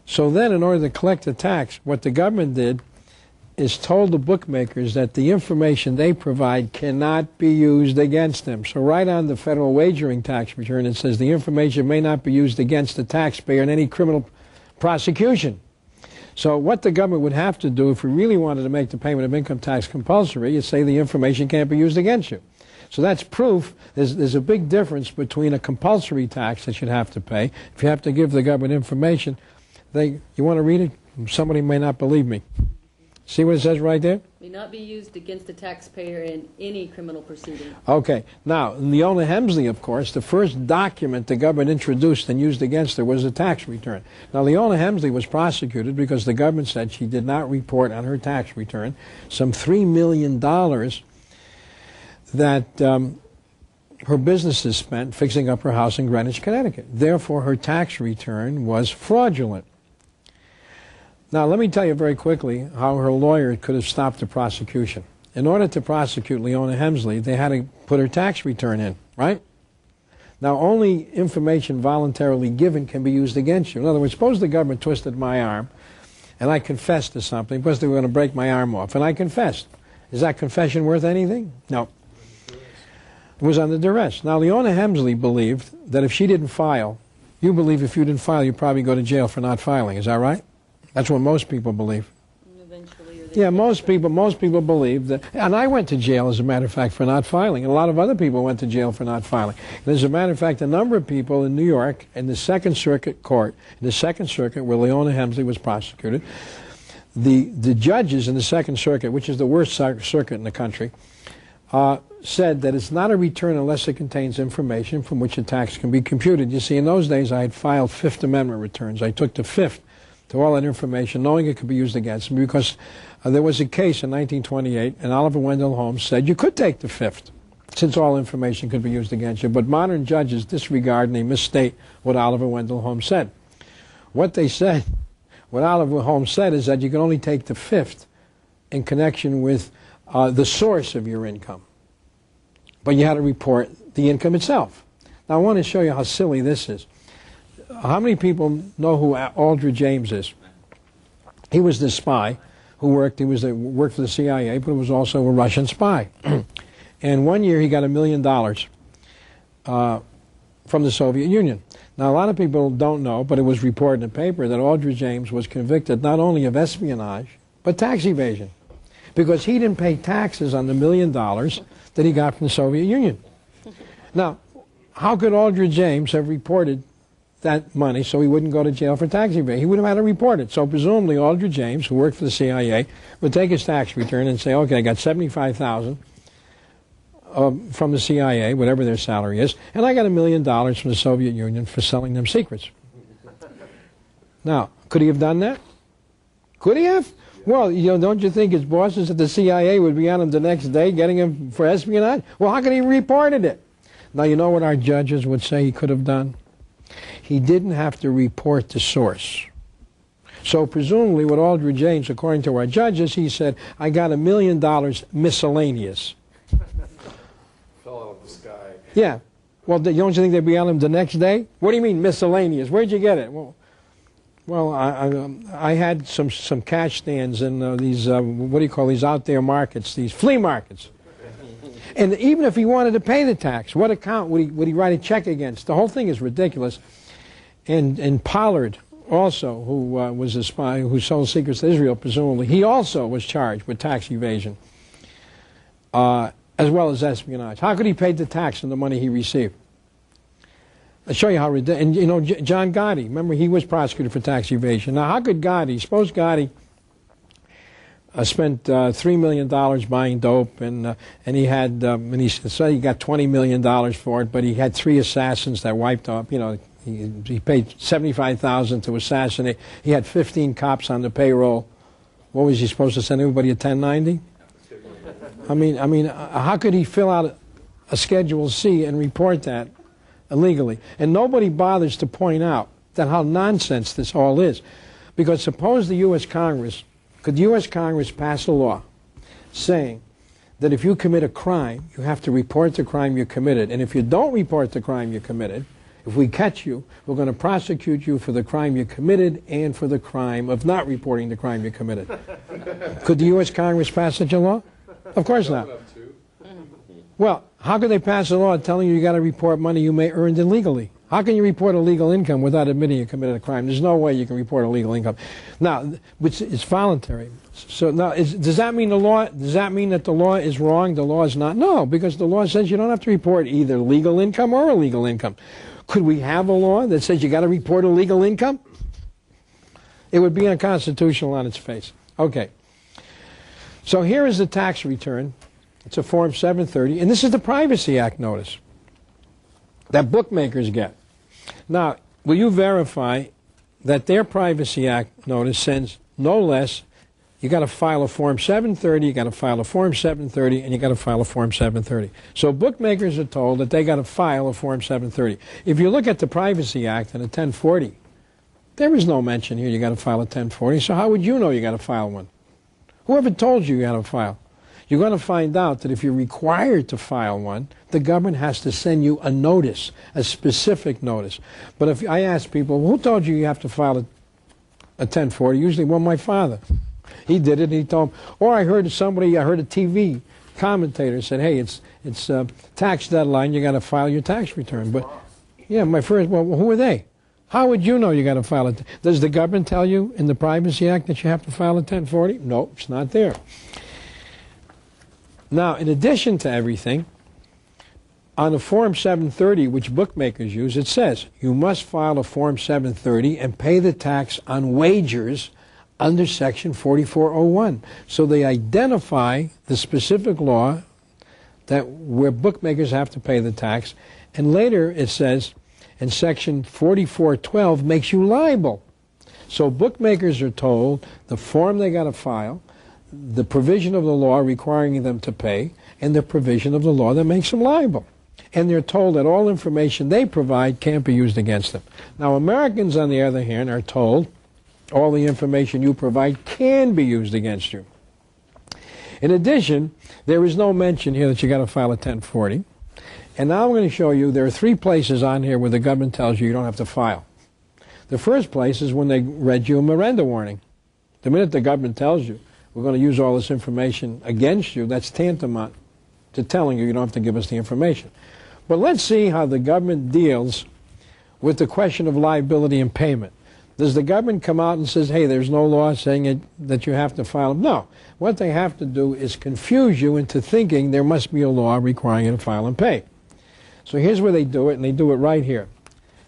So then, in order to collect the tax, what the government did is told the bookmakers that the information they provide cannot be used against them. So right on the federal wagering tax return, it says the information may not be used against the taxpayer in any criminal prosecution. So what the government would have to do if we really wanted to make the payment of income tax compulsory is say the information can't be used against you. So that's proof there's a big difference between a compulsory tax that you'd have to pay. If you have to give the government information, you want to read it? Somebody may not believe me. See what it says right there? May not be used against the taxpayer in any criminal proceeding. Okay. Now, Leona Hemsley, of course, the first document the government introduced and used against her was a tax return. Now, Leona Hemsley was prosecuted because the government said she did not report on her tax return some $3 million that her businesses spent fixing up her house in Greenwich, Connecticut. Therefore, her tax return was fraudulent. Now, let me tell you very quickly how her lawyer could have stopped the prosecution. In order to prosecute Leona Hemsley, they had to put her tax return in, right? Now, only information voluntarily given can be used against you. In other words, suppose the government twisted my arm, and I confessed to something, because they were going to break my arm off, and I confessed. Is that confession worth anything? No. It was under duress. Now, Leona Hemsley believed that if she didn't file, you believe if you didn't file, you'd probably go to jail for not filing. Is that right? That's what most people believe. Yeah, most people believe that. And I went to jail, as a matter of fact, for not filing. And a lot of other people went to jail for not filing. And as a matter of fact, a number of people in New York, in the Second Circuit Court, in the Second Circuit where Leona Hemsley was prosecuted, the judges in the Second Circuit, which is the worst circuit in the country, said that it's not a return unless it contains information from which a tax can be computed. You see, in those days, I had filed Fifth Amendment returns. I took the Fifth to all that information, knowing it could be used against me, because there was a case in 1928, and Oliver Wendell Holmes said you could take the Fifth, since all information could be used against you. But modern judges disregard and they misstate what Oliver Wendell Holmes said. What they said, what Oliver Holmes said, is that you can only take the Fifth in connection with the source of your income. But you had to report the income itself. Now, I want to show you how silly this is. How many people know who Aldrich James is? He was the spy who worked for the CIA, but was also a Russian spy. And one year he got $1 million from the Soviet Union. Now, a lot of people don't know, but it was reported in the paper that Aldrich James was convicted not only of espionage, but tax evasion, because he didn't pay taxes on the $1 million that he got from the Soviet Union. Now, how could Aldrich James have reported that money so he wouldn't go to jail for tax evasion? He would have had to report it. So presumably Aldrich James, who worked for the CIA, would take his tax return and say, okay, I got $75,000 from the CIA, whatever their salary is, and I got $1 million from the Soviet Union for selling them secrets. Now, could he have done that? Could he have? Well, don't you think his bosses at the CIA would be on him the next day getting him for espionage? Well, how could he have reported it? Now, you know what our judges would say he could have done? He didn't have to report the source. So presumably with Aldrich James, according to our judges, he said, I got $1 million miscellaneous. Fell out of the sky. Yeah. Well, don't you think they'd be on him the next day? What do you mean miscellaneous? Where'd you get it? Well, I had some cash stands in these, what do you call these out there markets, these flea markets. And even if he wanted to pay the tax, what account would he write a check against? The whole thing is ridiculous. And Pollard also, who was a spy who sold secrets to Israel, presumably, he also was charged with tax evasion, as well as espionage. How could he pay the tax on the money he received? I'll show you how ridiculous. And John Gotti, remember, he was prosecuted for tax evasion. Now, how could Gotti, suppose Gotti spent $3 million buying dope, and he had, and he said he got $20 million for it, but he had 3 assassins that wiped off, he paid $75,000 to assassinate. He had 15 cops on the payroll. What was he supposed to send everybody a 1090? I mean, how could he fill out a Schedule C and report that illegally? And nobody bothers to point out that how nonsense this all is. Because suppose the U.S. Congress, could the U.S. Congress pass a law saying that if you commit a crime, you have to report the crime you committed, and if you don't report the crime you committed, if we catch you, we're going to prosecute you for the crime you committed and for the crime of not reporting the crime you committed. Could the U.S. Congress pass such a law? Of course not. Well, how could they pass a law telling you got to report money you may earned illegally? How can you report illegal income without admitting you committed a crime? There's no way you can report illegal income. Now, which is voluntary. So now, does that mean the law? Does that mean that the law is wrong? The law is not? No, because the law says you don't have to report either legal income or illegal income. Could we have a law that says you got to report illegal income? It would be unconstitutional on its face. Okay. So here is the tax return. It's a Form 730, and this is the Privacy Act notice that bookmakers get. Now, will you verify that their Privacy Act notice sends no less, you got to file a Form 730, you got to file a Form 730, and you got to file a Form 730. So bookmakers are told that they got to file a Form 730. If you look at the Privacy Act and a 1040, there is no mention here you got to file a 1040, so how would you know you got to file one? Whoever told you you got to file? You're going to find out that if you're required to file one, the government has to send you a notice, a specific notice. But if I ask people, who told you you have to file a 1040? Usually, well, my father. He did it, and he told me. Or I heard a TV commentator said, hey, it's tax deadline, you got to file your tax return. But, yeah, well, who are they? How would you know you got to file it? Does the government tell you in the Privacy Act that you have to file a 1040? No, it's not there. Now, in addition to everything, on the Form 730, which bookmakers use, it says you must file a Form 730 and pay the tax on wagers under Section 4401. So they identify the specific law where bookmakers have to pay the tax, and later it says, and Section 4412 makes you liable. So bookmakers are told the form they got to file, the provision of the law requiring them to pay, and the provision of the law that makes them liable. And they're told that all information they provide can't be used against them. Now, Americans, on the other hand, are told all the information you provide can be used against you. In addition, there is no mention here that you got to file a 1040. And now I'm going to show you there are 3 places on here where the government tells you you don't have to file. The first place is when they read you a Miranda warning. The minute the government tells you, we're going to use all this information against you, that's tantamount to telling you you don't have to give us the information. But let's see how the government deals with the question of liability and payment. Does the government come out and says, hey, there's no law saying that you have to file? No. What they have to do is confuse you into thinking there must be a law requiring you to file and pay. So here's where they do it, and they do it right here.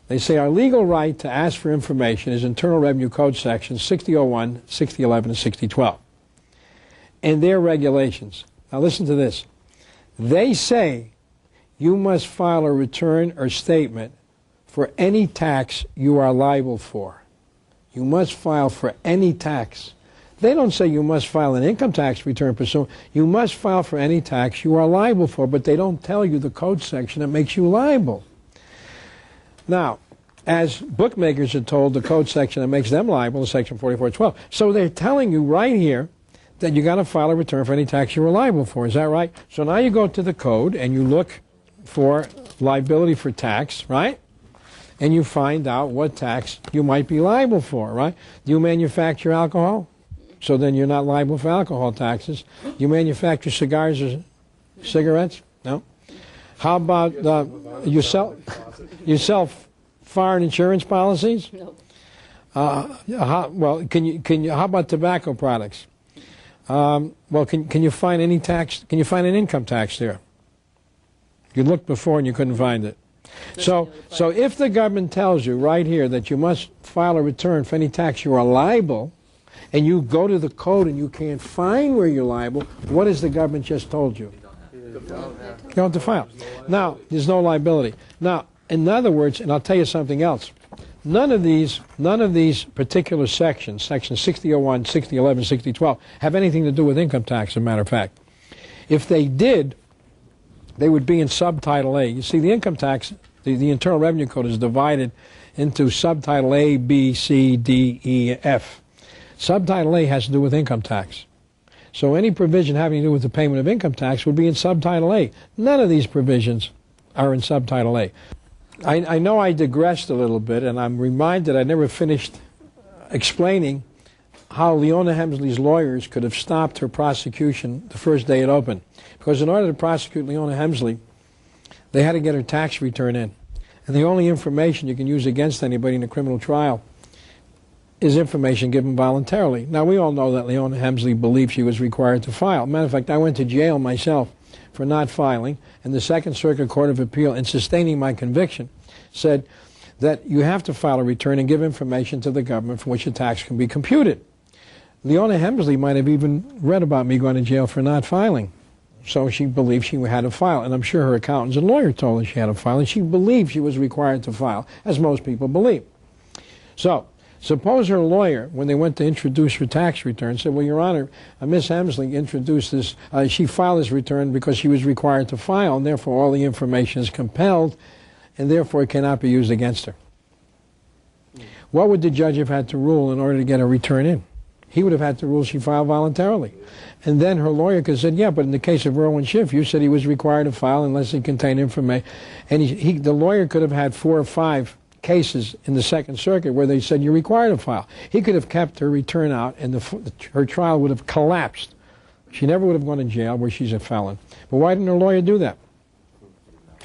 They say our legal right to ask for information is Internal Revenue Code sections 6001, 6011, and 6012. And their regulations. Now listen to this. They say you must file a return or statement for any tax you are liable for. You must file for any tax. They don't say you must file an income tax return pursuant. You must file for any tax you are liable for, but they don't tell you the code section that makes you liable. Now, as bookmakers are told, the code section that makes them liable is section 4412. So they're telling you right here that you got to file a return for any tax you were liable for. Is that right? So now you go to the code and you look for liability for tax, right? And you find out what tax you might be liable for, right? Do you manufacture alcohol? So then you're not liable for alcohol taxes. You manufacture cigars or cigarettes? No. How about you sell foreign insurance policies? No. Well, can you? How about tobacco products? Well, can you find any tax? Can you find an income tax there? You looked before and you couldn't find it. So if the government tells you right here that you must file a return for any tax you are liable, and you go to the code and you can't find where you're liable, what has the government just told you? You don't have to file. Now, there's no liability. Now, in other words, and I'll tell you something else, none of these particular sections, sections 6001, 6011, 6012, have anything to do with income tax, as a matter of fact. If they did, they would be in subtitle A. You see, the income tax, the Internal Revenue Code is divided into subtitle A, B, C, D, E, F. Subtitle A has to do with income tax. So any provision having to do with the payment of income tax would be in subtitle A. None of these provisions are in subtitle A. I know I digressed a little bit, and I'm reminded I never finished explaining how Leona Hemsley's lawyers could have stopped her prosecution the first day it opened. Because in order to prosecute Leona Hemsley, they had to get her tax return in. And the only information you can use against anybody in a criminal trial is information given voluntarily. Now, we all know that Leona Hemsley believed she was required to file. Matter of fact, I went to jail myself for not filing, and the Second Circuit Court of Appeal, in sustaining my conviction, said that you have to file a return and give information to the government from which a tax can be computed. Leona Hemsley might have even read about me going to jail for not filing. So she believed she had to file, and I'm sure her accountants and lawyer told her she had to file, and she believed she was required to file, as most people believe. So, suppose her lawyer, when they went to introduce her tax return, said, well, Your Honor, Miss Hemsley introduced this, she filed this return because she was required to file, and therefore all the information is compelled, and therefore it cannot be used against her. What would the judge have had to rule in order to get a return in? He would have had to rule she filed voluntarily. And then her lawyer could have said, yeah, but in the case of Irwin Schiff, you said he was required to file unless it contained information. And the lawyer could have had 4 or 5 cases in the Second Circuit where they said you're required to file. He could have kept her return out, and her trial would have collapsed. She never would have gone to jail where she's a felon. But why didn't her lawyer do that?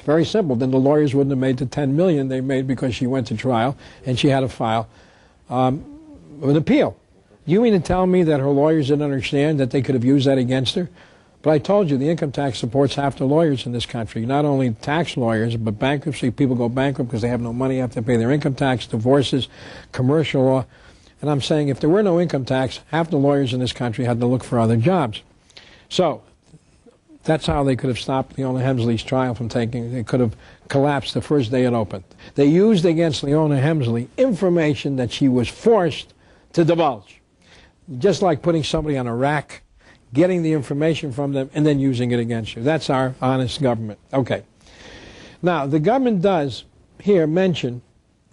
Very simple. Then the lawyers wouldn't have made the $10 million they made because she went to trial and she had to file an appeal. You mean to tell me that her lawyers didn't understand that they could have used that against her? But I told you the income tax supports half the lawyers in this country, not only tax lawyers, but bankruptcy. People go bankrupt because they have no money, have to pay their income tax, divorces, commercial law. And I'm saying if there were no income tax, half the lawyers in this country had to look for other jobs. So that's how they could have stopped Leona Hemsley's trial from taking. They could have collapsed the first day it opened. They used against Leona Hemsley information that she was forced to divulge. Just like putting somebody on a rack, getting the information from them, and then using it against you. That's our honest government. Okay. Now, the government does here mention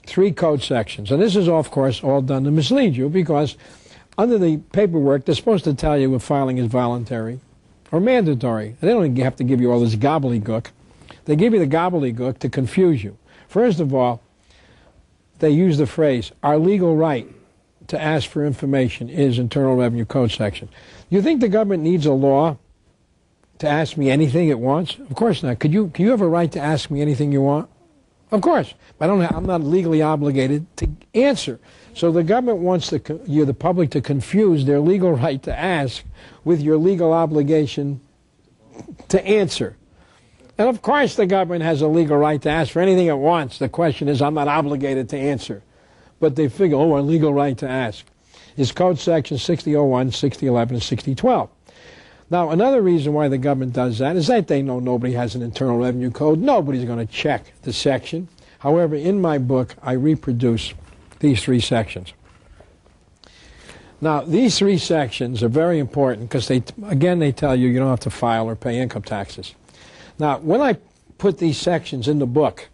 3 code sections. And this is, of course, all done to mislead you because under the paperwork, they're supposed to tell you if filing is voluntary or mandatory. They don't have to give you all this gobbledygook. They give you the gobbledygook to confuse you. First of all, they use the phrase, our legal right to ask for information is Internal Revenue Code section. You think the government needs a law to ask me anything it wants? Of course not. Can you have a right to ask me anything you want? Of course. But I'm not legally obligated to answer. So the government wants the public to confuse their legal right to ask with your legal obligation to answer. And of course the government has a legal right to ask for anything it wants. The question is, I'm not obligated to answer. But they figure, oh, our legal right to ask is Code Section 6001, 6011, and 6012. Now, another reason why the government does that is that they know nobody has an Internal Revenue Code. Nobody's going to check the section. However, in my book, I reproduce these 3 sections. Now, these 3 sections are very important because they tell you don't have to file or pay income taxes. Now, when I put these sections in the book,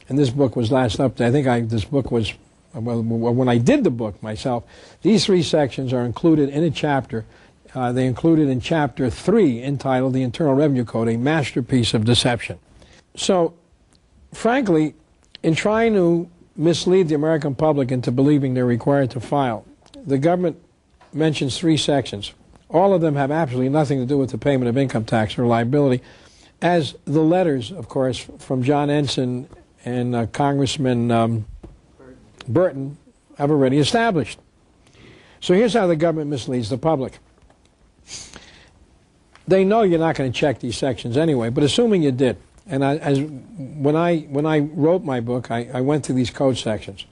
and this book was last updated, this book was, well, when I did the book myself, these 3 sections are included in a chapter. They included in Chapter 3, entitled The Internal Revenue Code, a Masterpiece of Deception. So, frankly, in trying to mislead the American public into believing they're required to file, the government mentions 3 sections. All of them have absolutely nothing to do with the payment of income tax or liability, as the letters, of course, from John Ensign and Congressman Burton have already established. So here's how the government misleads the public. They know you're not going to check these sections anyway, but assuming you did, and when I wrote my book, I went through these code sections,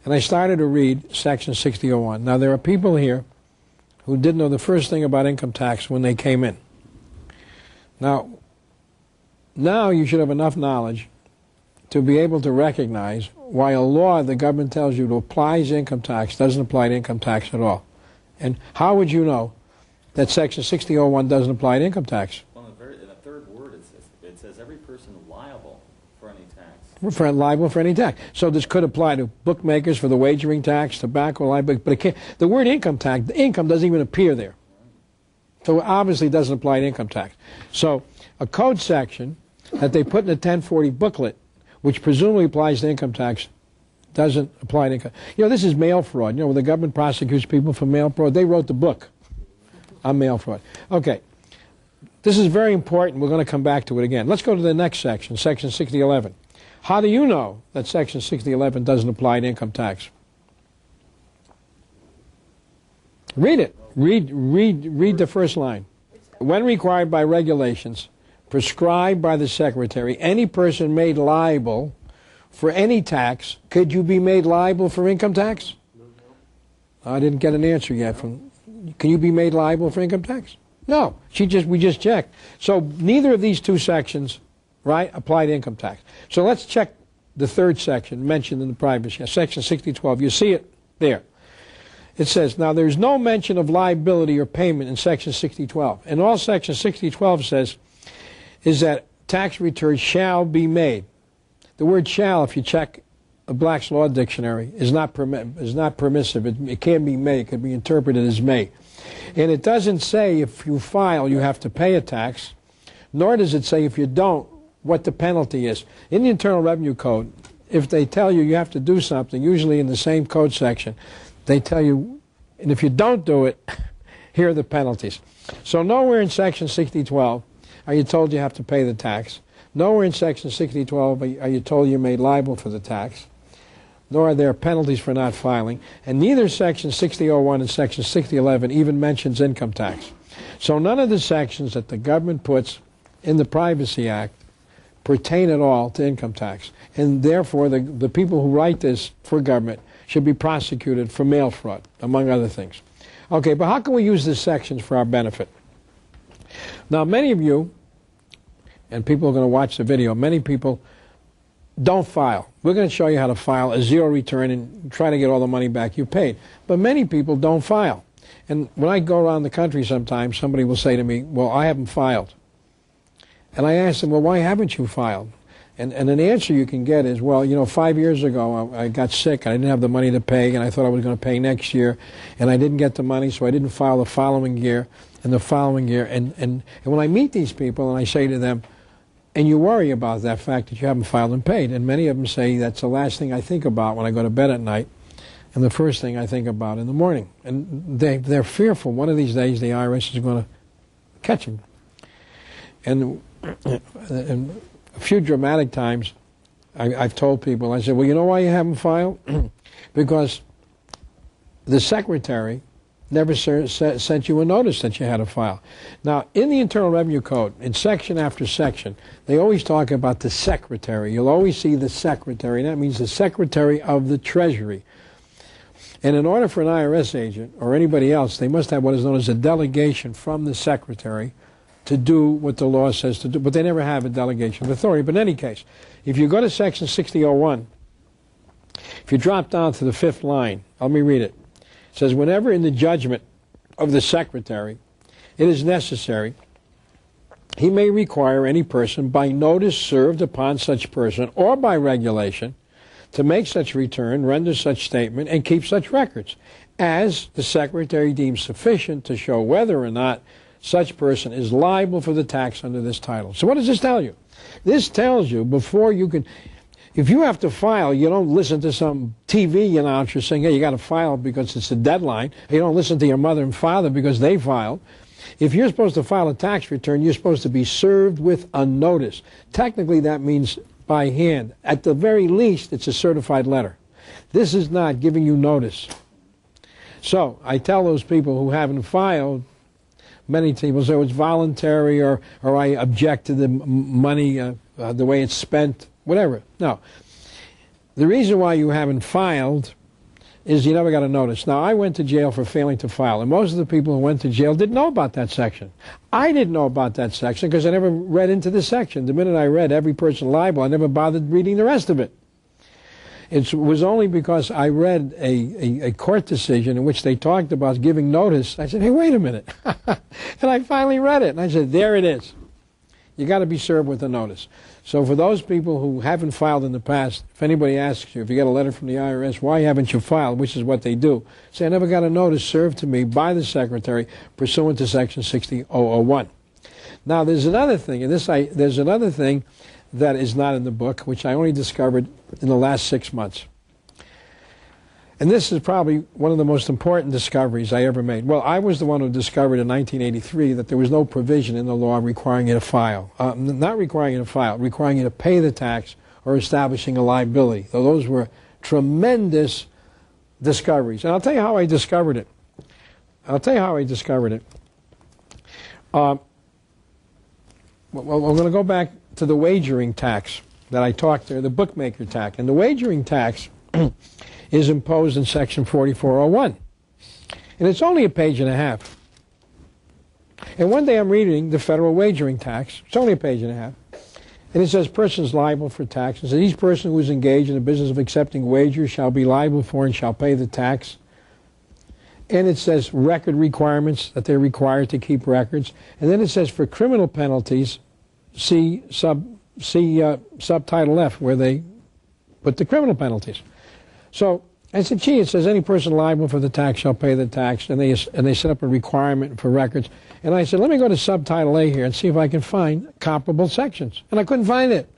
and I started to read Section 6001. Now, there are people here who didn't know the first thing about income tax when they came in. Now you should have enough knowledge to be able to recognize why a law the government tells you to apply to income tax doesn't apply to income tax at all. And how would you know that Section 6001 doesn't apply to income tax? Well, in the third word, it says every person liable for any tax. Liable for any tax. So this could apply to bookmakers for the wagering tax, tobacco, liability, but it can't. The word income tax, the income doesn't even appear there. So it obviously doesn't apply to income tax. So a code section that they put in a 1040 booklet, which presumably applies to income tax, doesn't apply to income. This is mail fraud. When the government prosecutes people for mail fraud, they wrote the book on mail fraud. Okay. This is very important. We're going to come back to it again. Let's go to the next section, Section 6011. How do you know that Section 6011 doesn't apply to income tax? Read it. Read the first line. When required by regulations prescribed by the Secretary, any person made liable for any tax, could you be made liable for income tax? No. I didn't get an answer yet from... Can you be made liable for income tax? No. We just checked. So neither of these 2 sections, right, apply to income tax. So let's check the 3rd section mentioned in the privacy, Section 6012. You see it there. It says, now there's no mention of liability or payment in Section 6012. And all Section 6012 says is that tax returns shall be made. The word shall, if you check a Black's Law Dictionary, is not permissive. It can be may. It can be interpreted as may. And it doesn't say if you file you have to pay a tax, nor does it say if you don't what the penalty is. In the Internal Revenue Code, if they tell you you have to do something, usually in the same code section, they tell you, and if you don't do it, here are the penalties. So nowhere in Section 6012 are you told you have to pay the tax. Nowhere in Section 6012 are you told you're made liable for the tax. Nor are there penalties for not filing. And neither Section 6001 and Section 6011 even mentions income tax. So none of the sections that the government puts in the Privacy Act pertain at all to income tax. And therefore, the people who write this for government should be prosecuted for mail fraud, among other things. Okay, but how can we use these sections for our benefit? Now, many of you, and people are going to watch the video, many people don't file. We're going to show you how to file a zero return and try to get all the money back you paid. But many people don't file. And when I go around the country sometimes, somebody will say to me, well, I haven't filed. And I ask them, well, why haven't you filed? And an answer you can get is, well, 5 years ago I got sick and I didn't have the money to pay, and I thought I was going to pay next year, and I didn't get the money, so I didn't file the following year and the following year. And when I meet these people and I say to them, and you worry about that fact that you haven't filed and paid, and many of them say that's the last thing I think about when I go to bed at night and the first thing I think about in the morning. And they're fearful one of these days the IRS is going to catch them. And a few dramatic times I've told people, I said, well, you know why you haven't filed? Because the secretary never sent you a notice that you had to file. Now, in the Internal Revenue Code, in section after section, they always talk about the secretary. You'll always see the secretary, and that means the secretary of the Treasury. And in order for an IRS agent or anybody else, they must have what is known as a delegation from the secretary to do what the law says to do. But they never have a delegation of authority. But in any case, if you go to Section 6001, if you drop down to the 5th line, let me read it. It says, whenever in the judgment of the secretary it is necessary, he may require any person by notice served upon such person or by regulation to make such return, render such statement, and keep such records, as the secretary deems sufficient to show whether or not such person is liable for the tax under this title. So what does this tell you? This tells you before you can, if you have to file, you don't listen to some TV announcer saying, hey, you got to file because it's a deadline. You don't listen to your mother and father because they filed. If you're supposed to file a tax return, you're supposed to be served with a notice. Technically, that means by hand. At the very least, it's a certified letter. This is not giving you notice. So I tell those people who haven't filed, many people say it's voluntary or I object to the money, the way it's spent, whatever. No. The reason why you haven't filed is you never got a notice. Now, I went to jail for failing to file, and most of the people who went to jail didn't know about that section. I didn't know about that section because I never read into the section. The minute I read every person liable, I never bothered reading the rest of it. It was only because I read a court decision in which they talked about giving notice. I said, hey, wait a minute. And I finally read it, and I said, there it is. You got to be served with a notice. So for those people who haven't filed in the past, if anybody asks you, if you get a letter from the IRS, why haven't you filed, which is what they do, say, I never got a notice served to me by the secretary pursuant to Section 6001. Now, there's another thing, and there's another thing that is not in the book, which I only discovered in the last 6 months. And this is probably one of the most important discoveries I ever made. Well, I was the one who discovered in 1983 that there was no provision in the law requiring you to file. Not requiring you to file, requiring you to pay the tax or establishing a liability. So those were tremendous discoveries. And I'll tell you how I discovered it. Well, we're going to go back to the wagering tax that I talked there, the bookmaker tax. And the wagering tax is imposed in Section 4401. And it's only a page and a half. And one day I'm reading the federal wagering tax. It's only a page and a half. And it says persons liable for tax. It says each person who is engaged in the business of accepting wagers shall be liable for and shall pay the tax. And it says record requirements, that they're required to keep records. And then it says for criminal penalties, see subtitle F, where they put the criminal penalties. So I said, gee, it says any person liable for the tax shall pay the tax, and they set up a requirement for records. And I said, let me go to subtitle A here and see if I can find comparable sections. And I couldn't find it.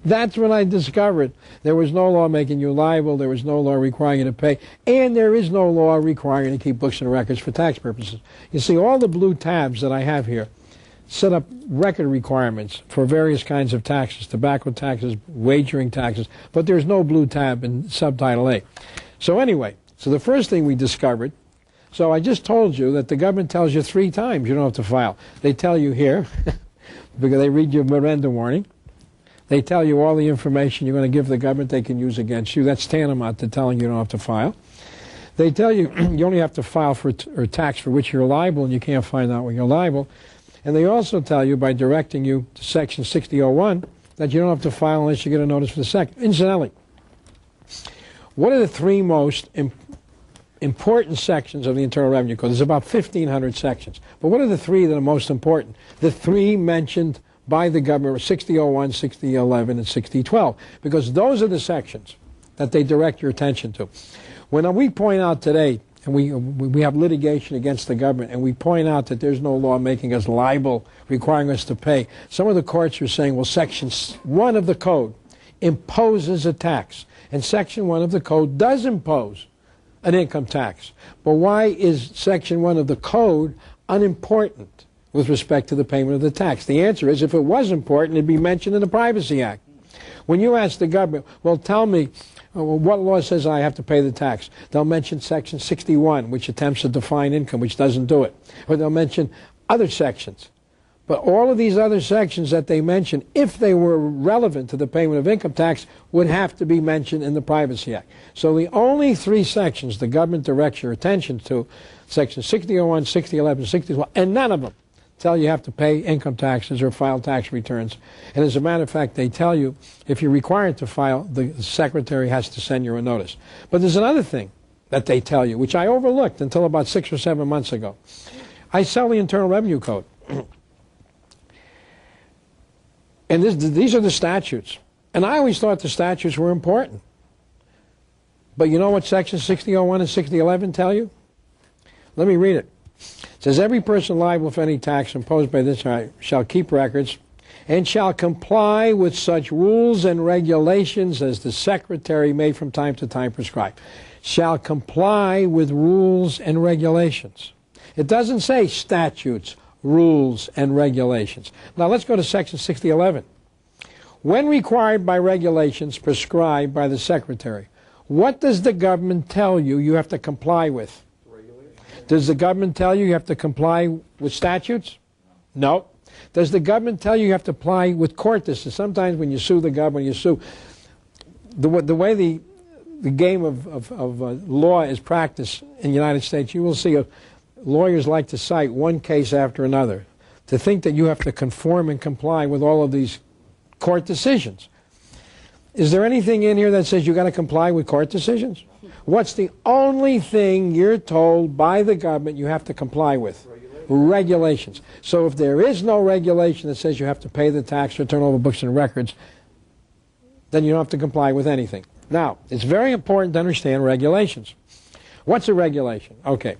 That's when I discovered there was no law making you liable, there was no law requiring you to pay, and there is no law requiring you to keep books and records for tax purposes. You see, all the blue tabs that I have here set up record requirements for various kinds of taxes, tobacco taxes, wagering taxes, but there's no blue tab in subtitle A. So anyway, so the first thing we discovered, so I just told you that the government tells you 3 times you don't have to file. They tell you here, because they read your Miranda warning. They tell you all the information you're going to give the government they can use against you. That's tantamount to telling you don't have to file. They tell you you only have to file for a tax for which you're liable, and you can't find out when you're liable. And they also tell you, by directing you to Section 6001, that you don't have to file unless you get a notice for the second. Incidentally, what are the 3 most important sections of the Internal Revenue Code? There's about 1,500 sections. But what are the 3 that are most important? The 3 mentioned by the government, 6001, 6011, and 6012, because those are the sections that they direct your attention to. When we point out today, and we have litigation against the government, and we point out that there's no law making us liable, requiring us to pay, some of the courts are saying, well, Section 1 of the Code imposes a tax, and Section 1 of the Code does impose an income tax. But why is Section 1 of the Code unimportant with respect to the payment of the tax? The answer is, if it was important, it'd be mentioned in the Privacy Act. When you ask the government, well, tell me, what law says I have to pay the tax? They'll mention Section 61, which attempts to define income, which doesn't do it. Or they'll mention other sections. But all of these other sections that they mention, if they were relevant to the payment of income tax, would have to be mentioned in the Privacy Act. So the only three sections the government directs your attention to, Section 6001, 6011, 6012, and none of them tell you have to pay income taxes or file tax returns. And as a matter of fact, they tell you if you're required to file, the secretary has to send you a notice. But there's another thing that they tell you, which I overlooked until about 6 or 7 months ago. I sell the Internal Revenue Code. And these are the statutes. And I always thought the statutes were important. But you know what Section 6001 and 6011 tell you? Let me read it. It says, every person liable for any tax imposed by this shall keep records and shall comply with such rules and regulations as the Secretary may from time to time prescribe. Shall comply with rules and regulations. It doesn't say statutes, rules, and regulations. Now let's go to Section 6011. When required by regulations prescribed by the Secretary, what does the government tell you you have to comply with? Does the government tell you you have to comply with statutes? No. Does the government tell you you have to comply with court decisions? Sometimes when you sue the government, you sue. The way the game of law is practiced in the United States, you will see lawyers like to cite one case after another. To think that you have to conform and comply with all of these court decisions. Is there anything in here that says you've got to comply with court decisions? What's the only thing you're told by the government you have to comply with? Regulations. So if there is no regulation that says you have to pay the tax or turn over books and records, then you don't have to comply with anything. Now, it's very important to understand regulations. What's a regulation? Okay.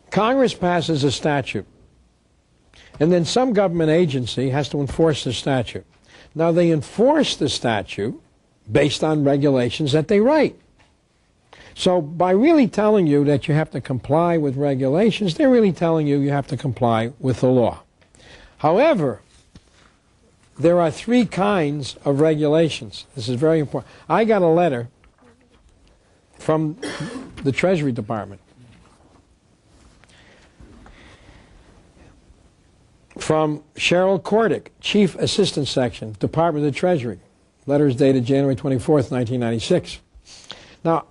Congress passes a statute, and then some government agency has to enforce the statute. Now, they enforce the statute based on regulations that they write. So by really telling you that you have to comply with regulations, they're really telling you you have to comply with the law. However, there are three kinds of regulations. This is very important. I got a letter from the Treasury Department, from Cheryl Cordick, Chief Assistant Section, Department of the Treasury. Letter is dated January 24th, 1996. Now,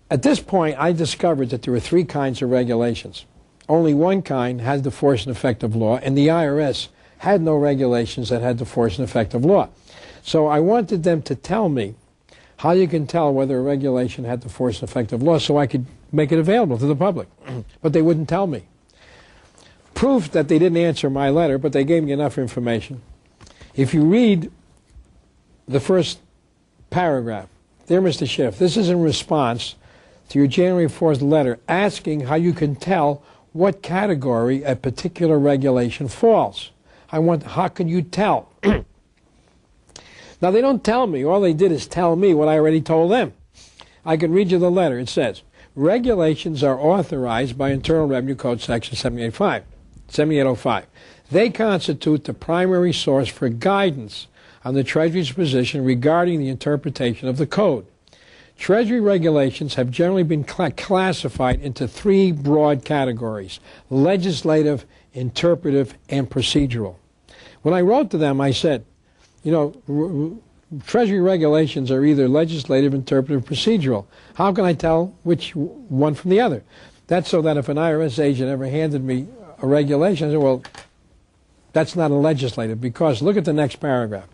at this point, I discovered that there were three kinds of regulations. Only one kind had the force and effect of law, and the IRS had no regulations that had the force and effect of law. So I wanted them to tell me how you can tell whether a regulation had the force and effect of law so I could make it available to the public. But they wouldn't tell me. Proof that they didn't answer my letter, but they gave me enough information. If you read the first paragraph, dear Mr. Schiff, this is in response to your January 4th letter asking how you can tell what category a particular regulation falls. How can you tell? Now, they don't tell me. All they did is tell me what I already told them. I can read you the letter. It says, regulations are authorized by Internal Revenue Code Section 7805. They constitute the primary source for guidance on the Treasury's position regarding the interpretation of the code. Treasury regulations have generally been classified into three broad categories: legislative, interpretive, and procedural. When I wrote to them, I said, you know, Treasury regulations are either legislative, interpretive, procedural. How can I tell which one from the other? That's so that if an IRS agent ever handed me a regulation, I said, well, that's not a legislative, because look at the next paragraph.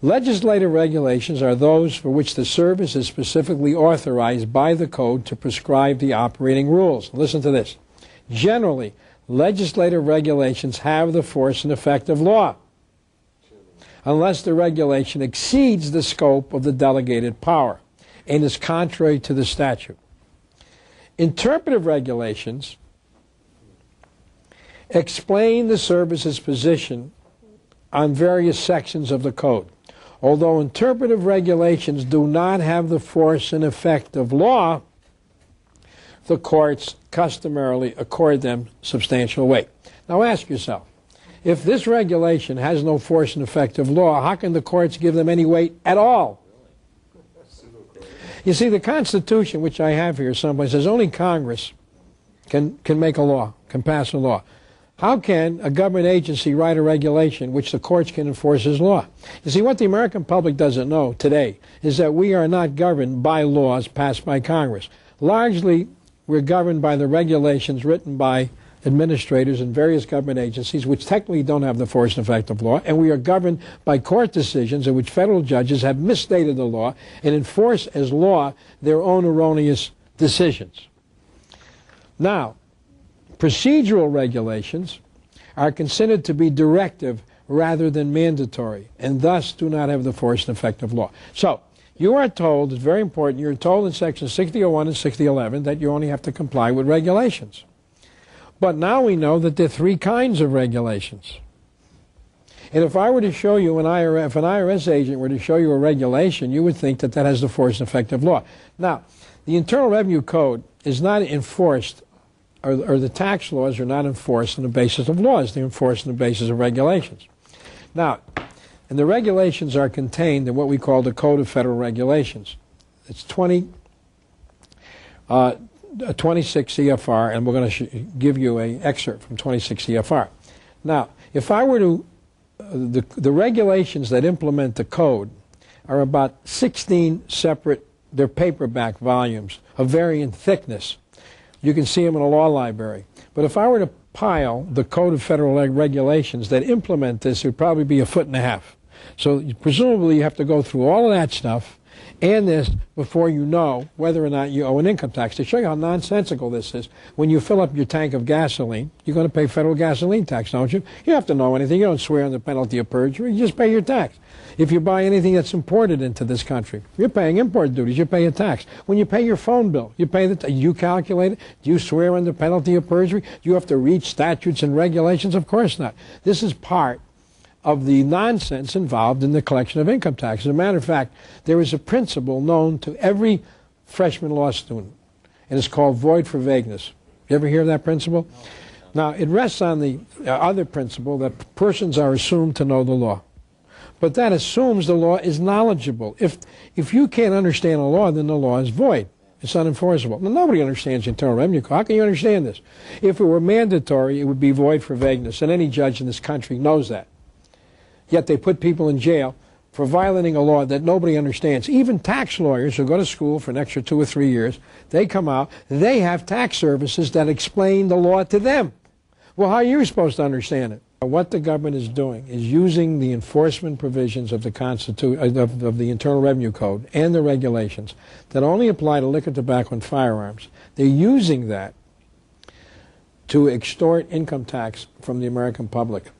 Legislative regulations are those for which the service is specifically authorized by the code to prescribe the operating rules. Listen to this. Generally, legislative regulations have the force and effect of law, unless the regulation exceeds the scope of the delegated power and is contrary to the statute. Interpretive regulations explain the service's position on various sections of the code. Although interpretive regulations do not have the force and effect of law, the courts customarily accord them substantial weight. Now ask yourself, if this regulation has no force and effect of law, how can the courts give them any weight at all? You see, the Constitution, which I have here someplace, says only Congress can make a law, can pass a law. How can a government agency write a regulation which the courts can enforce as law? You see, what the American public doesn't know today is that we are not governed by laws passed by Congress. Largely, we're governed by the regulations written by administrators in various government agencies, which technically don't have the force and effect of law, and we are governed by court decisions in which federal judges have misstated the law and enforce as law their own erroneous decisions. Now, procedural regulations are considered to be directive rather than mandatory, and thus do not have the force and effect of law. So, you are told, it's very important, you're told in Section 6001 and 6011 that you only have to comply with regulations. But now we know that there are three kinds of regulations. And if I were to show you if an IRS agent were to show you a regulation, you would think that that has the force and effect of law. Now, the Internal Revenue Code is not enforced, or the tax laws are not enforced on the basis of laws. They're enforced on the basis of regulations. Now, and the regulations are contained in what we call the Code of Federal Regulations. It's 26 CFR, and we're going to give you an excerpt from 26 CFR. Now, if I were to, the regulations that implement the code are about 16 separate, they're paperback volumes of varying thickness. You can see them in a law library. But if I were to pile the Code of Federal Regulations that implement this, it would probably be 1.5 feet. So presumably you have to go through all of that stuff and this before you know whether or not you owe an income tax. To show you how nonsensical this is, when you fill up your tank of gasoline, you're going to pay federal gasoline tax, don't you? You don't have to know anything. You don't swear under penalty of perjury. You just pay your tax. If you buy anything that's imported into this country, you're paying import duties. You pay a tax. When you pay your phone bill, you pay the you calculate it. Do you swear under penalty of perjury? Do you have to read statutes and regulations? Of course not. This is part of the nonsense involved in the collection of income tax. As a matter of fact, there is a principle known to every freshman law student, and it's called void for vagueness. You ever hear of that principle? No. Now, it rests on the other principle that persons are assumed to know the law. But that assumes the law is knowledgeable. If you can't understand a law, then the law is void. It's unenforceable. Now, nobody understands the Internal Revenue Code. How can you understand this? If it were mandatory, it would be void for vagueness, and any judge in this country knows that. Yet they put people in jail for violating a law that nobody understands. Even tax lawyers who go to school for an extra 2 or 3 years, they come out, they have tax services that explain the law to them. Well, how are you supposed to understand it? What the government is doing is using the enforcement provisions of the of the Internal Revenue Code and the regulations that only apply to liquor, tobacco, and firearms. They're using that to extort income tax from the American public.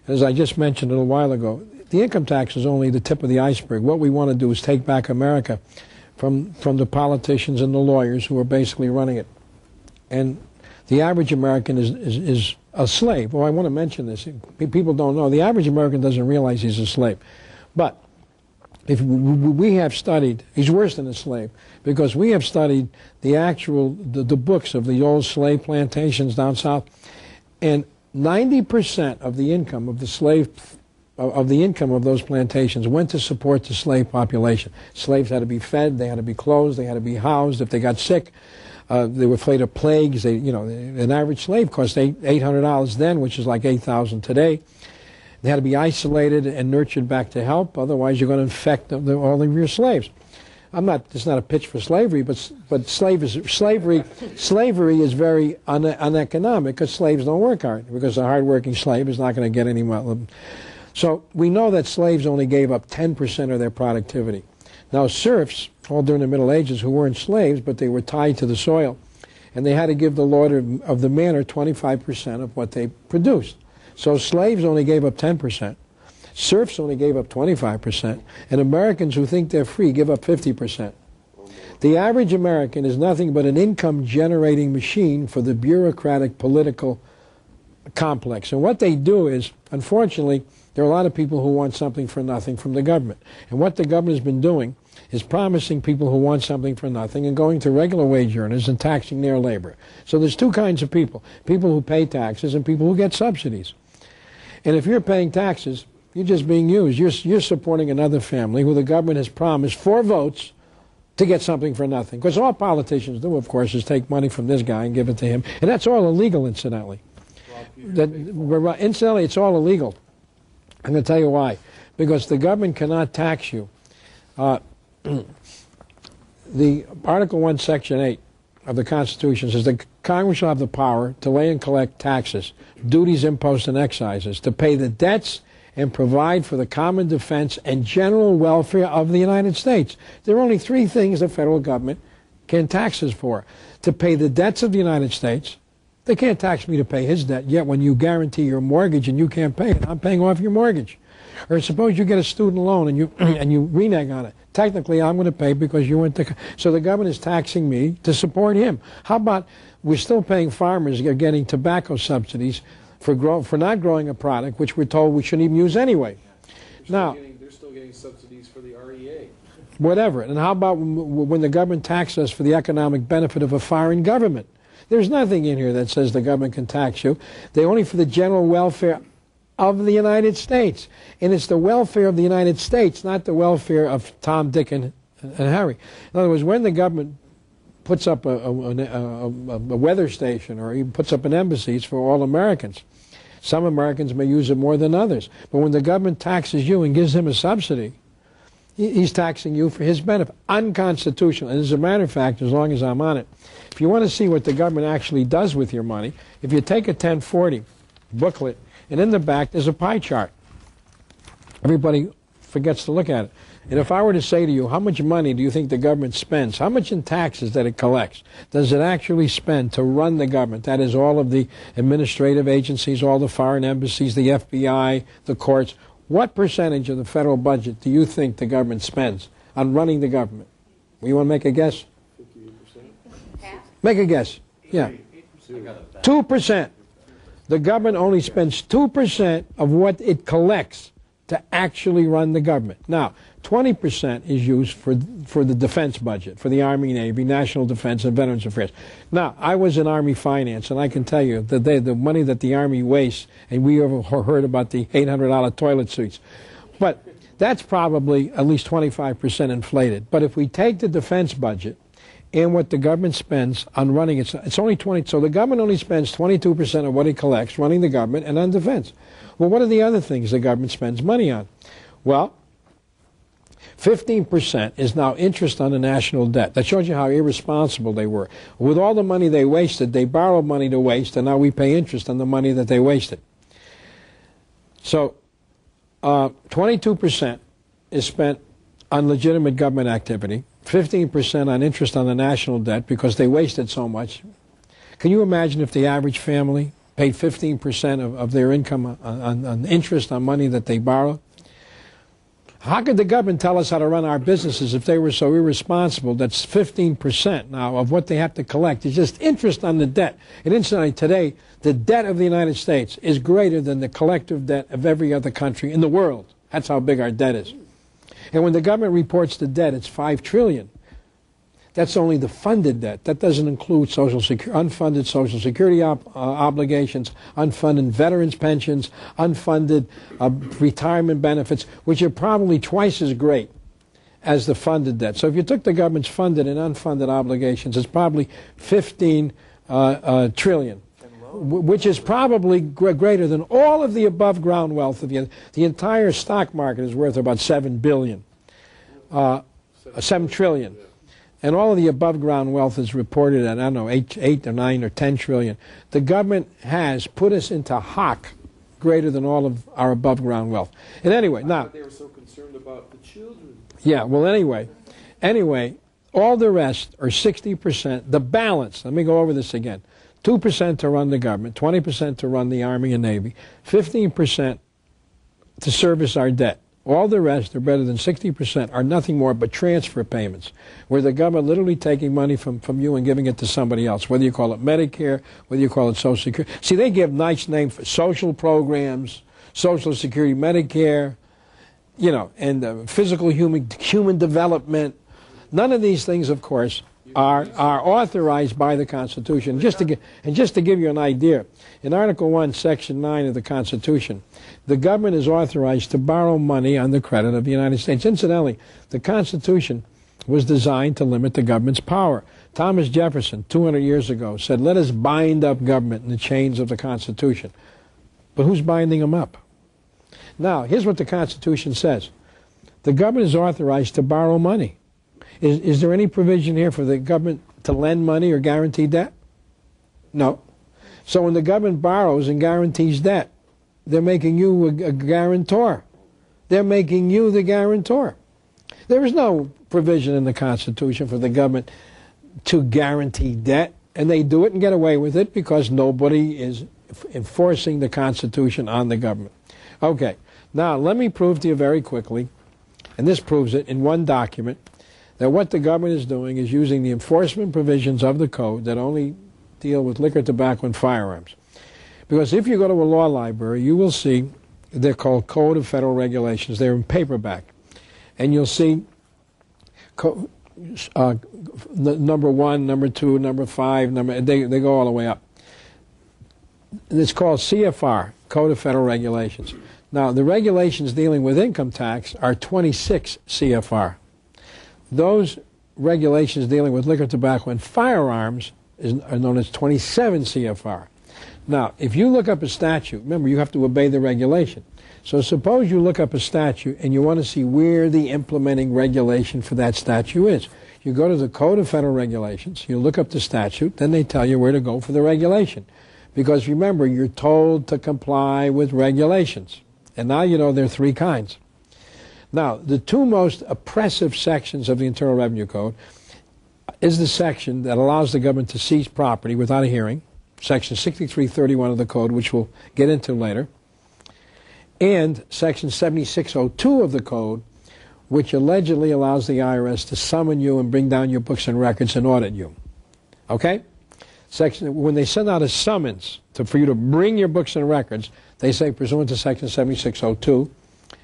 As I just mentioned a little while ago, the income tax is only the tip of the iceberg. What we want to do is take back America from the politicians and the lawyers who are basically running it. And the average American is a slave. Well, I want to mention this. People don't know. The average American doesn't realize he's a slave. But if we have studied, he's worse than a slave, because we have studied the books of the old slave plantations down south, and 90% of the income of the income of those plantations went to support the slave population. Slaves had to be fed, they had to be clothed, they had to be housed. If they got sick, they were afraid of plagues. An average slave cost $800 then, which is like $8,000 today. They had to be isolated and nurtured back to health. Otherwise, you're going to infect all of your slaves. It's not a pitch for slavery, but slavery is very uneconomic, because slaves don't work hard, because a hard-working slave is not going to get any money. So we know that slaves only gave up 10% of their productivity. Now, serfs, all during the Middle Ages, who weren't slaves, but they were tied to the soil, and they had to give the lord of the manor 25% of what they produced. So slaves only gave up 10%. Serfs only gave up 25%, and Americans who think they're free give up 50%. The average American is nothing but an income-generating machine for the bureaucratic political complex. And what they do is, unfortunately, there are a lot of people who want something for nothing from the government. And what the government has been doing is promising people who want something for nothing and going to regular wage earners and taxing their labor. So there's two kinds of people who pay taxes and people who get subsidies. And if you're paying taxes, you're just being used. You're supporting another family who the government has promised 4 votes to get something for nothing. Because all politicians do, of course, is take money from this guy and give it to him. And that's all illegal, incidentally. Incidentally, it's all illegal. I'm going to tell you why. Because the government cannot tax you. The Article 1, Section 8 of the Constitution says the Congress shall have the power to lay and collect taxes, duties, imposts, and excises, to pay the debts and provide for the common defense and general welfare of the United States. There are only three things the federal government can tax us for. To pay the debts of the United States. They can't tax me to pay his debt, yet when you guarantee your mortgage and you can't pay it, I'm paying off your mortgage. Or suppose you get a student loan and you renege on it. Technically, I'm going to pay because you went to... So the government is taxing me to support him. How about we're still paying farmers, they're getting tobacco subsidies for not growing a product which we're told we shouldn't even use anyway. They're still getting subsidies for the REA. Whatever. And how about when the government taxes us for the economic benefit of a foreign government? There's nothing in here that says the government can tax you. They're only for the general welfare of the United States. And it's the welfare of the United States, not the welfare of Tom, Dick, and Harry. In other words, when the government puts up a weather station or even puts up an embassy, it's for all Americans. Some Americans may use it more than others. But when the government taxes you and gives him a subsidy, he's taxing you for his benefit. Unconstitutional. And as a matter of fact, as long as I'm on it, if you want to see what the government actually does with your money, if you take a 1040 booklet, and in the back there's a pie chart. Everybody forgets to look at it. And if I were to say to you, how much money do you think the government spends? How much in taxes that it collects does it actually spend to run the government? That is all of the administrative agencies, all the foreign embassies, the FBI, the courts. What percentage of the federal budget do you think the government spends on running the government? You want to make a guess? 58%. Make a guess. Yeah. 2%. The government only spends 2% of what it collects to actually run the government. Now, 20% is used for the defense budget, for the Army, Navy, National Defense, and Veterans Affairs. Now, I was in Army finance, and I can tell you that the money that the Army wastes, and we ever heard about the $800 toilet seats, but that's probably at least 25% inflated. But if we take the defense budget and what the government spends on running it, it's only 20. So the government only spends 22% of what it collects running the government and on defense. Well, what are the other things the government spends money on? Well, 15% is now interest on the national debt. That shows you how irresponsible they were. With all the money they wasted, they borrowed money to waste, and now we pay interest on the money that they wasted. So 22% is spent on legitimate government activity, 15% on interest on the national debt because they wasted so much. Can you imagine if the average family paid 15% of their income on interest on money that they borrowed? How could the government tell us how to run our businesses if they were so irresponsible? That's 15% now of what they have to collect. It's just interest on the debt. And incidentally, today, the debt of the United States is greater than the collective debt of every other country in the world. That's how big our debt is. And when the government reports the debt, it's $5 trillion. That's only the funded debt. That doesnn't include unfunded Social Security obligations, unfunded veterans pensions, unfunded retirement benefits, which are probably twice as great as the funded debt. So if you took the government's funded and unfunded obligations, it's probably 15 trillion, which is probably greater than all of the above ground wealth of the entire stock market is worth about $7 billion, $7 trillion. And all of the above ground wealth is reported at, I don't know, 8 or 9 or 10 trillion. The government has put us into hock greater than all of our above ground wealth. And anyway, now they were so concerned about the children. Yeah, well anyway, all the rest are 60%. The balance, let me go over this again. 2% to run the government, 20% to run the Army and Navy, 15% to service our debt. All the rest are better than 60% are nothing more but transfer payments, where the government literally taking money from you and giving it to somebody else, whether you call it Medicare, whether you call it Social Security. See, they give nice names for social programs, Social Security, Medicare, you know, and physical human development. None of these things, of course, are authorized by the Constitution. Just to give you an idea, in Article 1, Section 9 of the Constitution, the government is authorized to borrow money on the credit of the United States. Incidentally, the Constitution was designed to limit the government's power. Thomas Jefferson, 200 years ago, said, let us bind up government in the chains of the Constitution. But who's binding them up? Now, here's what the Constitution says. The government is authorized to borrow money. Is there any provision here for the government to lend money or guarantee debt? No. So when the government borrows and guarantees debt, they're making you a guarantor. They're making you the guarantor. There is no provision in the Constitution for the government to guarantee debt, and they do it and get away with it because nobody is enforcing the Constitution on the government. Okay, now let me prove to you very quickly, and this proves it in one document, that what the government is doing is using the enforcement provisions of the code that only deal with liquor, tobacco, and firearms. Because if you go to a law library, you will see they're called Code of Federal Regulations. They're in paperback. And you'll see number 1, number 2, number 5, they go all the way up. It's called CFR, Code of Federal Regulations. Now, the regulations dealing with income tax are 26 CFR. Those regulations dealing with liquor, tobacco, and firearms are known as 27 CFR. Now, if you look up a statute, remember, you have to obey the regulation. So suppose you look up a statute and you want to see where the implementing regulation for that statute is. You go to the Code of Federal Regulations, you look up the statute, then they tell you where to go for the regulation. Because remember, you're told to comply with regulations. And now you know there are 3 kinds. Now, the 2 most oppressive sections of the Internal Revenue Code is the section that allows the government to seize property without a hearing, Section 6331 of the Code, which we'll get into later, and Section 7602 of the Code, which allegedly allows the IRS to summon you and bring down your books and records and audit you. Okay? When they send out a summons for you to bring your books and records, they say pursuant to Section 7602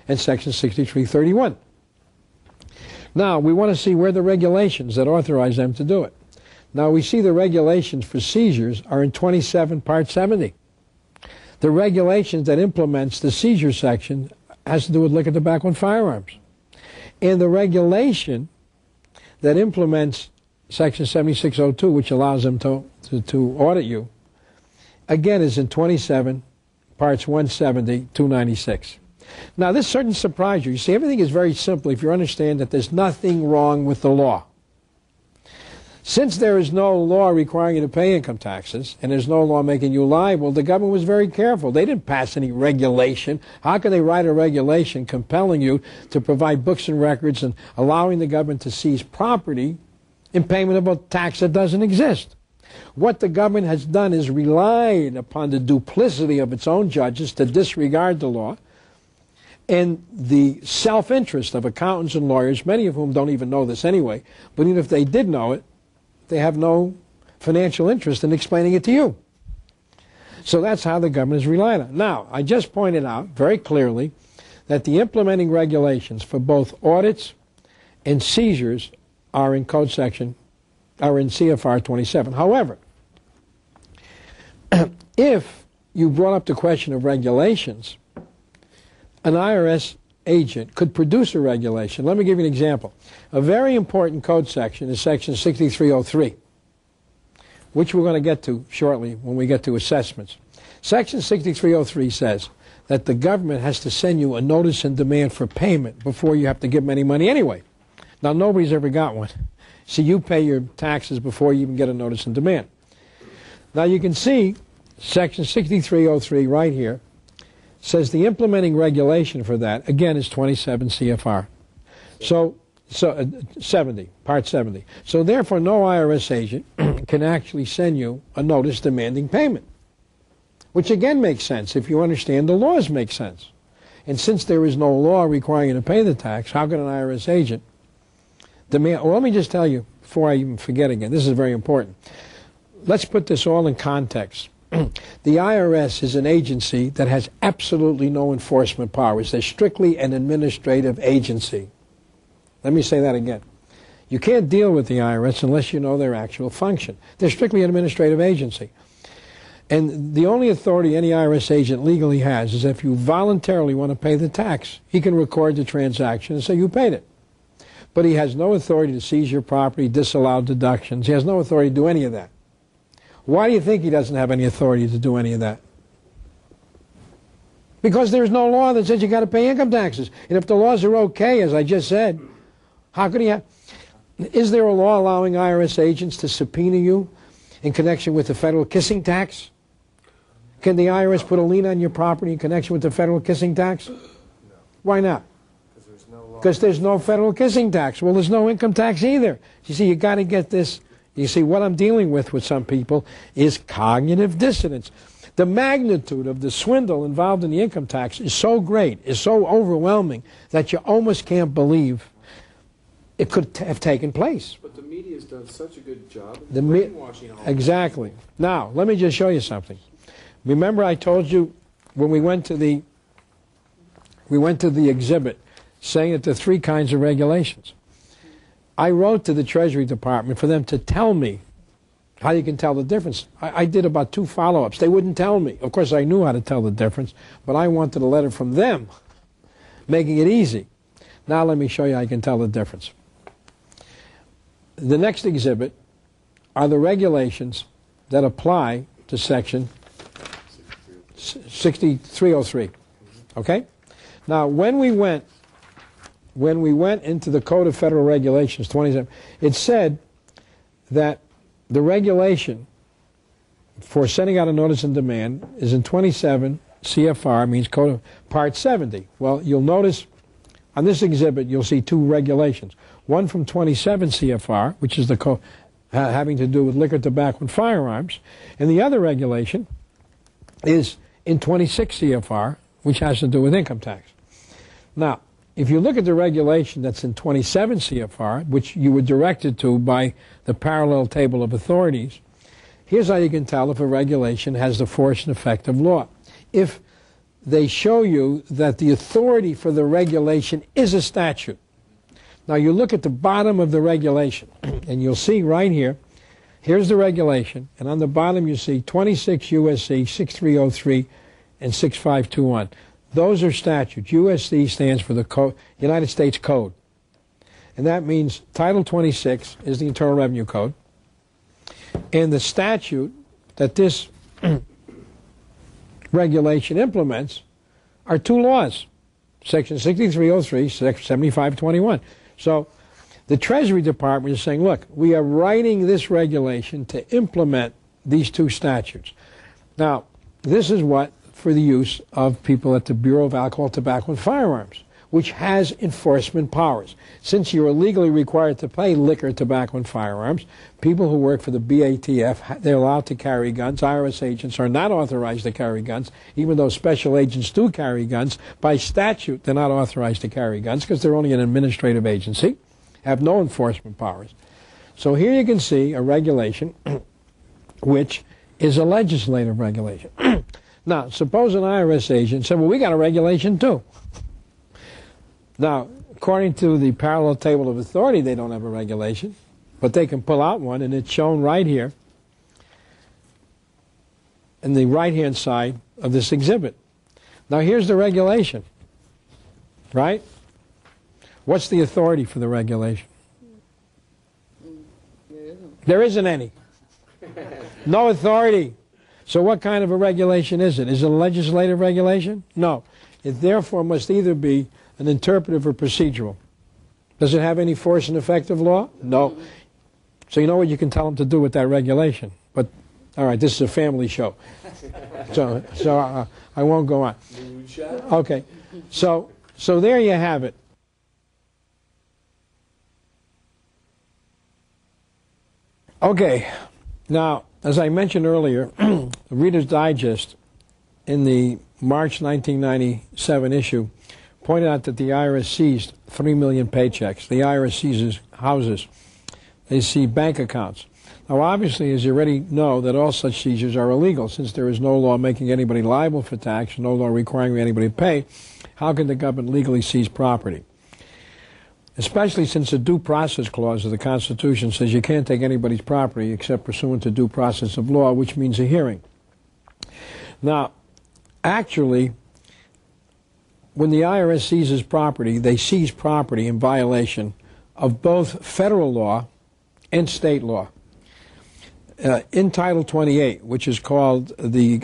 and Section 6331. Now, we want to see where the regulations that authorize them to do it. Now, we see the regulations for seizures are in 27 Part 70. The regulations that implements the seizure section has to do with liquor, tobacco, and firearms. And the regulation that implements Section 7602, which allows them to audit you, again is in 27 Parts 170, 296. Now, this certainly surprised you. You see, everything is very simple if you understand that there's nothing wrong with the law. Since there is no law requiring you to pay income taxes, and there's no law making you liable, the government was very careful. They didn't pass any regulation. How could they write a regulation compelling you to provide books and records and allowing the government to seize property in payment of a tax that doesn't exist? What the government has done is relied upon the duplicity of its own judges to disregard the law and the self-interest of accountants and lawyers, many of whom don't even know this anyway, but even if they did know it, they have no financial interest in explaining it to you. So that's how the government is relied on. Now, I just pointed out very clearly that the implementing regulations for both audits and seizures are in CFR 27. However, if you brought up the question of regulations, an IRS agent could produce a regulation. Let me give you an example. A very important code section is Section 6303, which we're going to get to shortly when we get to assessments. Section 6303 says that the government has to send you a notice and demand for payment before you have to give them any money anyway. Now, nobody's ever got one. So you pay your taxes before you even get a notice and demand. Now, you can see Section 6303 right here says the implementing regulation for that, again, is 27 CFR. So 70, Part 70. So therefore, no IRS agent can actually send you a notice demanding payment, which again makes sense. If you understand the laws make sense. And since there is no law requiring you to pay the tax, how can an IRS agent demand? Well, let me just tell you, before I even forget again, this is very important. Let's put this all in context. The IRS is an agency that has absolutely no enforcement powers. They're strictly an administrative agency. Let me say that again. You can't deal with the IRS unless you know their actual function. They're strictly an administrative agency. And the only authority any IRS agent legally has is if you voluntarily want to pay the tax, he can record the transaction and say you paid it. But he has no authority to seize your property, disallow deductions. He has no authority to do any of that. Why do you think he doesn't have any authority to do any of that? Because there's no law that says you got to pay income taxes. And if the laws are okay, as I just said, how could he have... Is there a law allowing IRS agents to subpoena you in connection with the federal kissing tax? Can the IRS put a lien on your property in connection with the federal kissing tax? No. Why not? Because there's no law. Because there's no federal kissing tax. Well, there's no income tax either. You see, you got to get this. You see, what I'm dealing with some people is cognitive dissonance. The magnitude of the swindle involved in the income tax is so great, is so overwhelming, that you almost can't believe it could have taken place. But the media's done such a good job of The brainwashing all exactly. Now, let me just show you something. Remember I told you when we went to the exhibit saying that there are three kinds of regulations. I wrote to the Treasury Department for them to tell me how you can tell the difference. I did about 2 follow-ups. They wouldn't tell me. Of course, I knew how to tell the difference, but I wanted a letter from them making it easy. Now let me show you how I can tell the difference. The next exhibit are the regulations that apply to Section 6303. Okay? Now, when we went into the Code of Federal Regulations 27, it said that the regulation for sending out a notice in demand is in 27 CFR, means Code of Part 70. Well, you'll notice on this exhibit you'll see 2 regulations. One from 27 CFR, which is the code having to do with liquor, tobacco, and firearms, and the other regulation is in 26 CFR, which has to do with income tax. Now, if you look at the regulation that's in 27 CFR, which you were directed to by the parallel table of authorities, here's how you can tell if a regulation has the force and effect of law. If they show you that the authority for the regulation is a statute. Now you look at the bottom of the regulation, and you'll see right here, here's the regulation, and on the bottom you see 26 U.S.C. 6303 and 6521. Those are statutes. U.S.C. stands for the United States Code. And that means Title 26 is the Internal Revenue Code. And the statute that this regulation implements are 2 laws, Section 6303, Section 7521. So the Treasury Department is saying, look, we are writing this regulation to implement these 2 statutes. Now, this is what for the use of people at the Bureau of Alcohol, Tobacco, and Firearms, which has enforcement powers. Since you are legally required to pay liquor, tobacco, and firearms, people who work for the BATF, they're allowed to carry guns. IRS agents are not authorized to carry guns, even though special agents do carry guns. By statute, they're not authorized to carry guns because they're only an administrative agency, have no enforcement powers. So here you can see a regulation which is a legislative regulation. Now, suppose an IRS agent said, well, we got a regulation too. Now, according to the parallel table of authority, they don't have a regulation, but they can pull out one, and it's shown right here in the right-hand side of this exhibit. Now, here's the regulation, right? What's the authority for the regulation? There isn't any. No authority. So what kind of a regulation is it? Is it a legislative regulation? No. It therefore must either be an interpretive or procedural. Does it have any force and effect of law? No. So you know what you can tell them to do with that regulation. But, all right, this is a family show. So I won't go on. Okay. So there you have it. Okay. Now, as I mentioned earlier, the Reader's Digest in the March 1997 issue pointed out that the IRS seized 3 million paychecks. The IRS seizes houses. They seize bank accounts. Now, obviously, as you already know, that all such seizures are illegal. Since there is no law making anybody liable for tax, no law requiring anybody to pay, how can the government legally seize property? Especially since the due process clause of the Constitution says you can't take anybody's property except pursuant to due process of law, which means a hearing. Now, actually, when the IRS seizes property, they seize property in violation of both federal law and state law. In Title 28, which is called the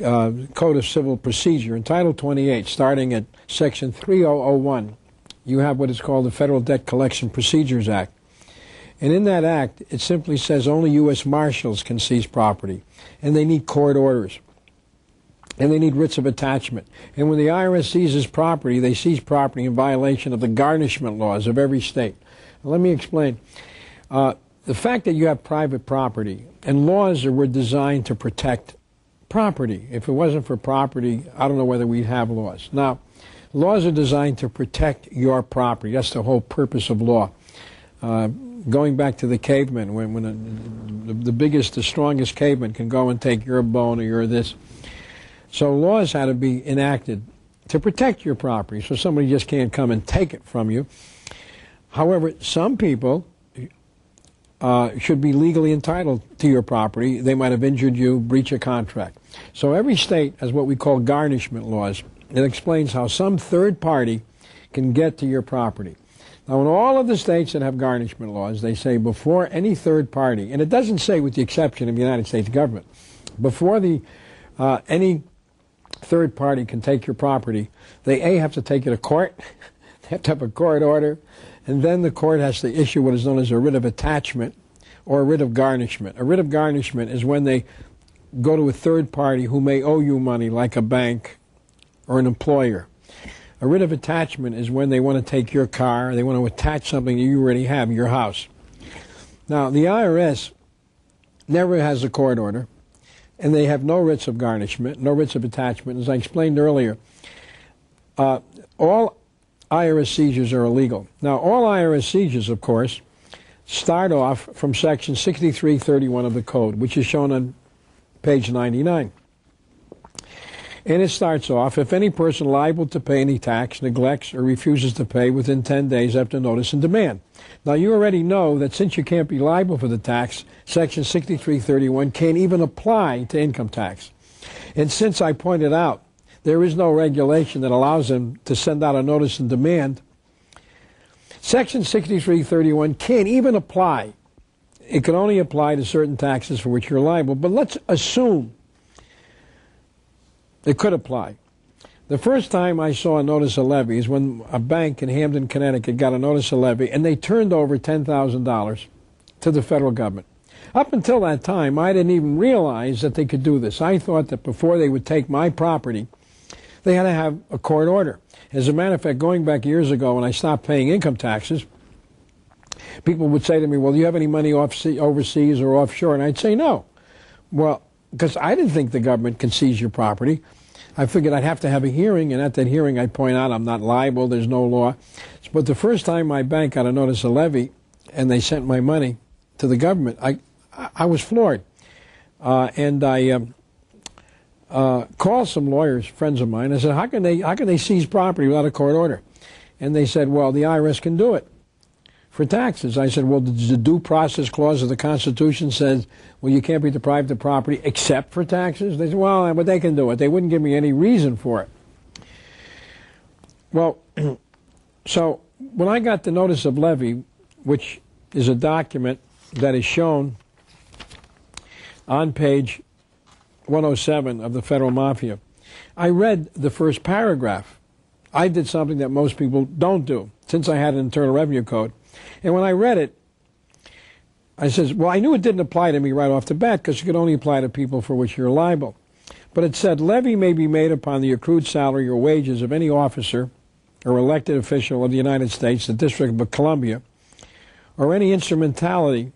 Code of Civil Procedure, in Title 28, starting at Section 3001, you have what is called the Federal Debt Collection Procedures Act. And in that act, it simply says only U.S. Marshals can seize property, and they need court orders, and they need writs of attachment. And when the IRS seizes property, they seize property in violation of the garnishment laws of every state. Now, let me explain. The fact that you have private property, and laws were designed to protect property. If it wasn't for property, I don't know whether we'd have laws. Now, laws are designed to protect your property. That's the whole purpose of law. Going back to the cavemen, when the biggest, the strongest caveman can go and take your bone or your this. So laws had to be enacted to protect your property, so somebody just can't come and take it from you. However, some people should be legally entitled to your property. They might have injured you, breach a contract. So every state has what we call garnishment laws. It explains how some third party can get to your property. Now, in all of the states that have garnishment laws, they say before any third party, and it doesn't say with the exception of the United States government, before any third party can take your property, they have to take it to court, they have to have a court order, and then the court has to issue what is known as a writ of attachment or a writ of garnishment. A writ of garnishment is when they go to a third party who may owe you money, like a bank or an employer. A writ of attachment is when they want to take your car, they want to attach something that you already have, your house. Now, the IRS never has a court order, and they have no writs of garnishment, no writs of attachment. As I explained earlier, all IRS seizures are illegal. Now, all IRS seizures, of course, start off from Section 6331 of the Code, which is shown on page 99. And it starts off, if any person liable to pay any tax neglects or refuses to pay within 10 days after notice and demand. Now, you already know that since you can't be liable for the tax, Section 6331 can't even apply to income tax. And since I pointed out there is no regulation that allows them to send out a notice and demand, Section 6331 can't even apply. It can only apply to certain taxes for which you're liable. But let's assume it could apply. The first time I saw a notice of levy is when a bank in Hamden, Connecticut got a notice of levy, and they turned over $10,000 to the federal government. Up until that time, I didn't even realize that they could do this. I thought that before they would take my property, they had to have a court order. As a matter of fact, going back years ago when I stopped paying income taxes, people would say to me, well, do you have any money overseas or offshore? And I'd say no. Well, because I didn't think the government could seize your property. I figured I'd have to have a hearing, and at that hearing I'd point out I'm not liable, there's no law. But the first time my bank got a notice of levy and they sent my money to the government, I was floored. And I called some lawyers, friends of mine. I said, how can they seize property without a court order? And they said, well, the IRS can do it for taxes. I said, well, the due process clause of the Constitution says, well, you can't be deprived of property except for taxes. They said, well, but they can do it. They wouldn't give me any reason for it. Well, so when I got the notice of levy, which is a document that is shown on page 107 of the Federal Mafia, I read the first paragraph. I did something that most people don't do, since I had an Internal Revenue Code. And when I read it, I says, well, I knew it didn't apply to me right off the bat because it could only apply to people for which you're liable. But it said, levy may be made upon the accrued salary or wages of any officer or elected official of the United States, the District of Columbia, or any instrumentality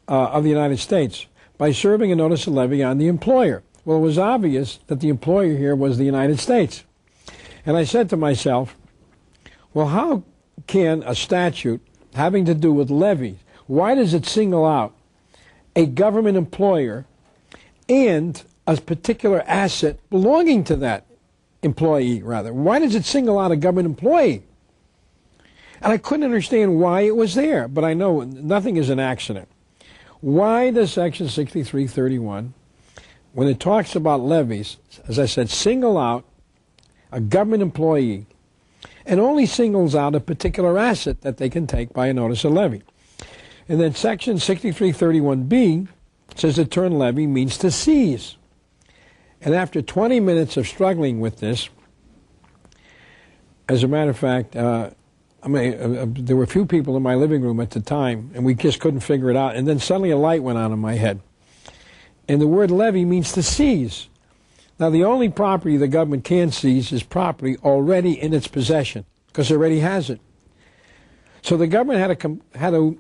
of the United States by serving a notice of levy on the employer. Well, it was obvious that the employer here was the United States. And I said to myself, well, how can a statute having to do with levies, why does it single out a government employer and a particular asset belonging to that employee, rather? Why does it single out a government employee? And I couldn't understand why it was there, but I know nothing is an accident. Why does Section 6331, when it talks about levies, as I said, single out a government employee and only singles out a particular asset that they can take by a notice of levy. And then section 6331B says the term levy means to seize. And after 20 minutes of struggling with this, as a matter of fact, there were a few people in my living room at the time, and we just couldn't figure it out. And then suddenly a light went on in my head. And the word levy means to seize. Now, the only property the government can seize is property already in its possession, because it already has it. So the government had to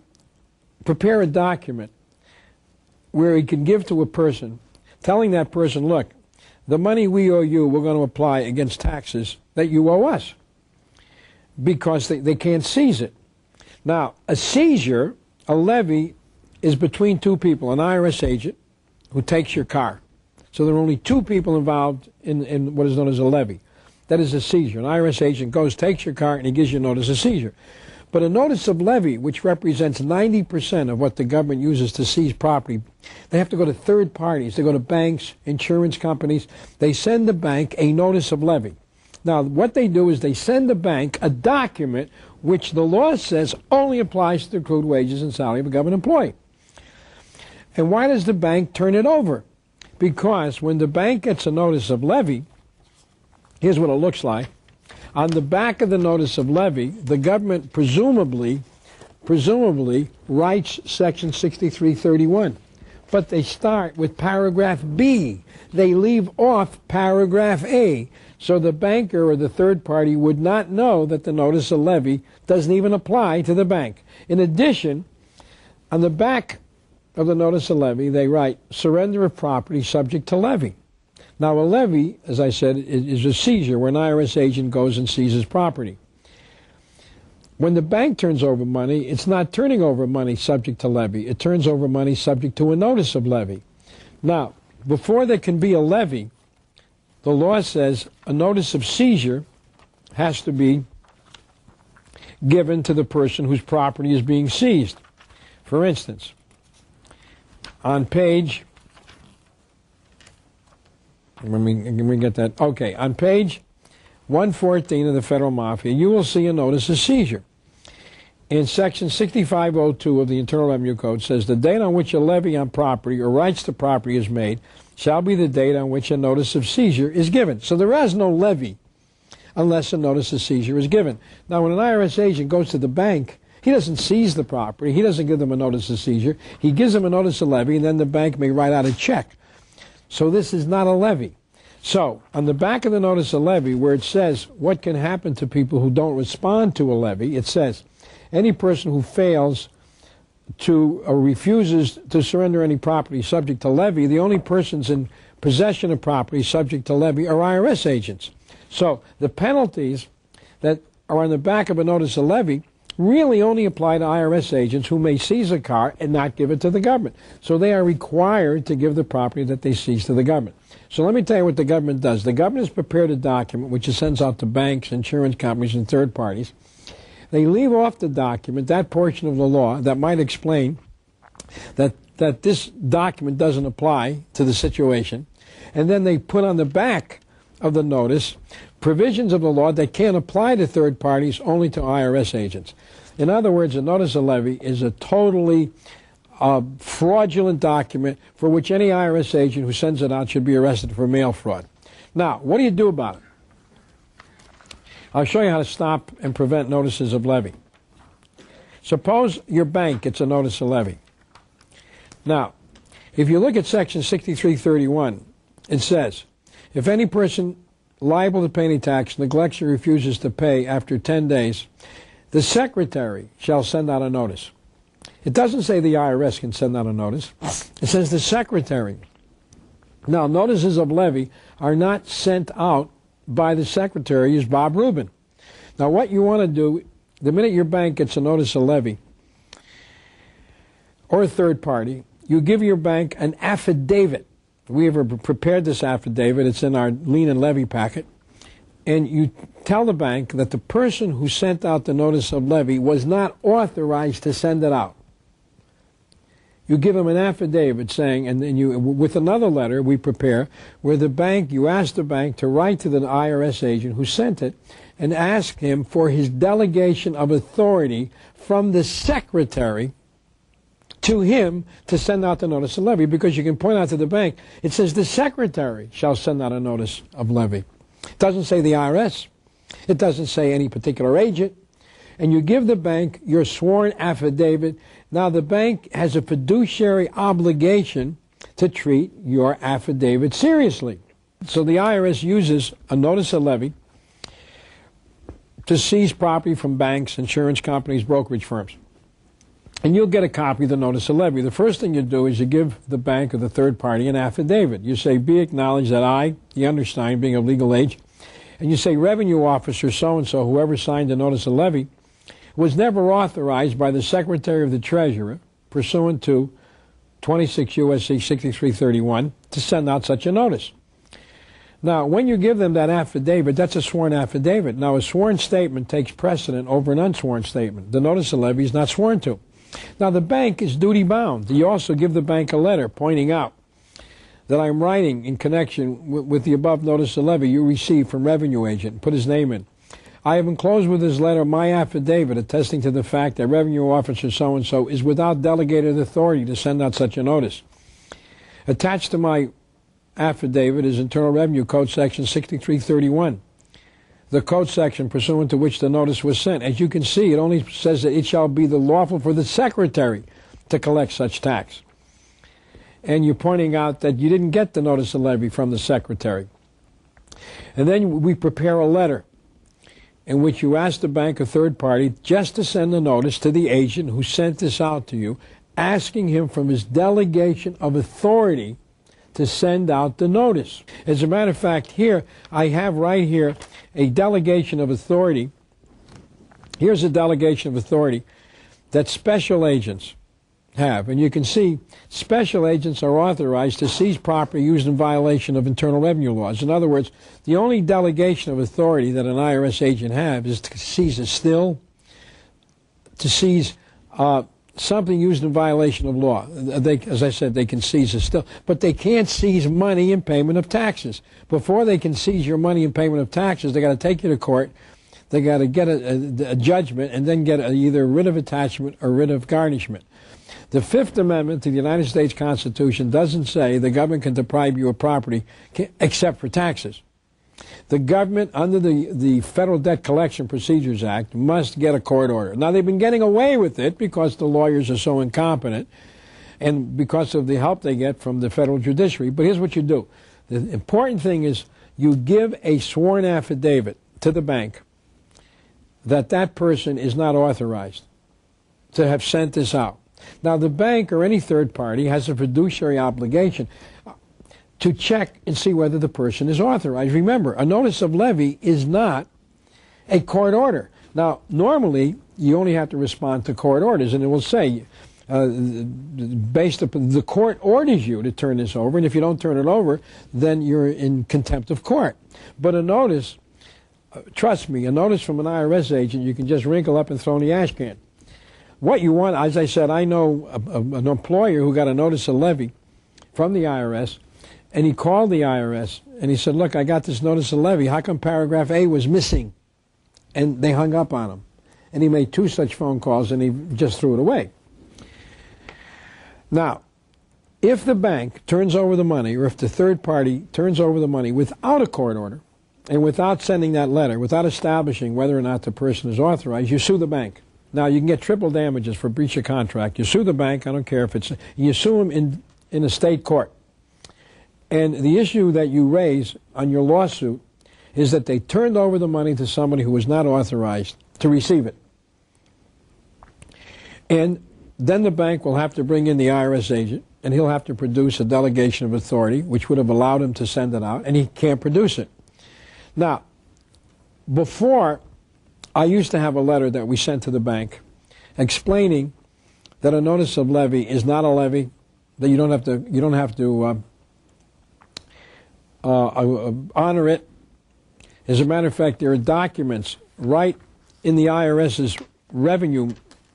prepare a document where he can give to a person, telling that person, look, the money we owe you, we're going to apply against taxes that you owe us, because they can't seize it. Now, a seizure, a levy, is between two people, an IRS agent who takes your car. So there are only two people involved in what is known as a levy. That is a seizure. An IRS agent goes, takes your car, and he gives you a notice of seizure. But a notice of levy, which represents 90% of what the government uses to seize property, they have to go to third parties. They go to banks, insurance companies. They send the bank a notice of levy. Now, what they do is they send the bank a document which the law says only applies to the accrued wages and salary of a government employee. And why does the bank turn it over? Because when the bank gets a notice of levy, here's what it looks like. On the back of the notice of levy, the government presumably writes section 6331. But they start with paragraph B. They leave off paragraph A. So the banker or the third party would not know that the notice of levy doesn't even apply to the bank. In addition, on the back of the notice of levy, they write surrender of property subject to levy. Now, a levy, as I said, is a seizure where an IRS agent goes and seizes property. When the bank turns over money, it's not turning over money subject to levy. It turns over money subject to a notice of levy. Now, before there can be a levy, the law says a notice of seizure has to be given to the person whose property is being seized. For instance, on page, let me get that. Okay, on page 114 of the Federal Mafia, you will see a notice of seizure. In section 6502 of the Internal Revenue Code says the date on which a levy on property or rights to property is made shall be the date on which a notice of seizure is given. So there is no levy unless a notice of seizure is given. Now, when an IRS agent goes to the bank, he doesn't seize the property. He doesn't give them a notice of seizure. He gives them a notice of levy, and then the bank may write out a check. So this is not a levy. So on the back of the notice of levy, where it says what can happen to people who don't respond to a levy, it says any person who fails to or refuses to surrender any property subject to levy, the only persons in possession of property subject to levy are IRS agents. So the penalties that are on the back of a notice of levy really only apply to IRS agents who may seize a car and not give it to the government. So they are required to give the property that they seize to the government. So let me tell you what the government does. The government has prepared a document which it sends out to banks, insurance companies, and third parties. They leave off the document that portion of the law that might explain that this document doesn't apply to the situation, and then they put on the back of the notice provisions of the law that can't apply to third parties, only to IRS agents. In other words, a notice of levy is a totally fraudulent document for which any IRS agent who sends it out should be arrested for mail fraud. Now, what do you do about it? I'll show you how to stop and prevent notices of levy. Suppose your bank gets a notice of levy. Now, if you look at section 6331, it says, if any person liable to pay any tax neglects or refuses to pay after 10 days, the secretary shall send out a notice. It doesn't say the IRS can send out a notice. It says the secretary. Now, notices of levy are not sent out by the secretary as Bob Rubin. Now, what you want to do, the minute your bank gets a notice of levy or a third party, you give your bank an affidavit. We have prepared this affidavit. It's in our lien and levy packet. And you tell the bank that the person who sent out the notice of levy was not authorized to send it out. You give them an affidavit saying, and then you, with another letter we prepare, where the bank, you ask the bank to write to the IRS agent who sent it and ask him for his delegation of authority from the secretary to him to send out the notice of levy, because you can point out to the bank, it says the secretary shall send out a notice of levy. It doesn't say the IRS. It doesn't say any particular agent. And you give the bank your sworn affidavit. Now the bank has a fiduciary obligation to treat your affidavit seriously. So the IRS uses a notice of levy to seize property from banks, insurance companies, brokerage firms. And you'll get a copy of the notice of levy. The first thing you do is you give the bank or the third party an affidavit. You say, be acknowledged that I, the undersigned, being of legal age, and you say revenue officer so-and-so, whoever signed the notice of levy, was never authorized by the Secretary of the Treasurer, pursuant to 26 U.S.C. 6331, to send out such a notice. Now, when you give them that affidavit, that's a sworn affidavit. Now, a sworn statement takes precedent over an unsworn statement. The notice of levy is not sworn to. Now, the bank is duty-bound. You also give the bank a letter pointing out that I'm writing in connection with the above notice of levy you received from revenue agent. Put his name in. I have enclosed with this letter my affidavit attesting to the fact that revenue officer so-and-so is without delegated authority to send out such a notice. Attached to my affidavit is Internal Revenue Code Section 6331, the code section pursuant to which the notice was sent. As you can see, it only says that it shall be the lawful for the secretary to collect such tax. And you're pointing out that you didn't get the notice of levy from the secretary. And then we prepare a letter in which you ask the bank or third party just to send a notice to the agent who sent this out to you, asking him from his delegation of authority to send out the notice. As a matter of fact, here, I have right here a delegation of authority. Here's a delegation of authority that special agents have. And you can see special agents are authorized to seize property used in violation of internal revenue laws. In other words, the only delegation of authority that an IRS agent has is to seize a still, to seize something used in violation of law. As I said, they can seize a still, but they can't seize money in payment of taxes. Before they can seize your money in payment of taxes, they got to take you to court. They got to get a judgment and then get either writ of attachment or writ of garnishment. The Fifth Amendment to the United States Constitution doesn't say the government can deprive you of property except for taxes. The government, under the Federal Debt Collection Procedures Act, must get a court order. Now, they've been getting away with it because the lawyers are so incompetent and because of the help they get from the federal judiciary. But here's what you do. The important thing is you give a sworn affidavit to the bank that that person is not authorized to have sent this out. Now, the bank or any third party has a fiduciary obligation to check and see whether the person is authorized. Remember, a notice of levy is not a court order. Now, normally, you only have to respond to court orders, and it will say, based upon the court orders you to turn this over, and if you don't turn it over, then you're in contempt of court. But a notice, trust me, a notice from an IRS agent, you can just wrinkle up and throw in the ash can. What you want, as I said, I know an employer who got a notice of levy from the IRS, and he called the IRS, and he said, look, I got this notice of levy. How come paragraph A was missing? And they hung up on him. And he made 2 such phone calls, and he just threw it away. Now, if the bank turns over the money, or if the third party turns over the money without a court order, and without sending that letter, without establishing whether or not the person is authorized, you sue the bank. Now, you can get triple damages for breach of contract. You sue the bank, I don't care if it's, you sue them in a state court. And the issue that you raise on your lawsuit is that they turned over the money to somebody who was not authorized to receive it. And then the bank will have to bring in the IRS agent, and he'll have to produce a delegation of authority, which would have allowed him to send it out, and he can't produce it. Now, before, I used to have a letter that we sent to the bank explaining that a notice of levy is not a levy, that you don't have to honor it. As a matter of fact, there are documents right in the IRS's revenue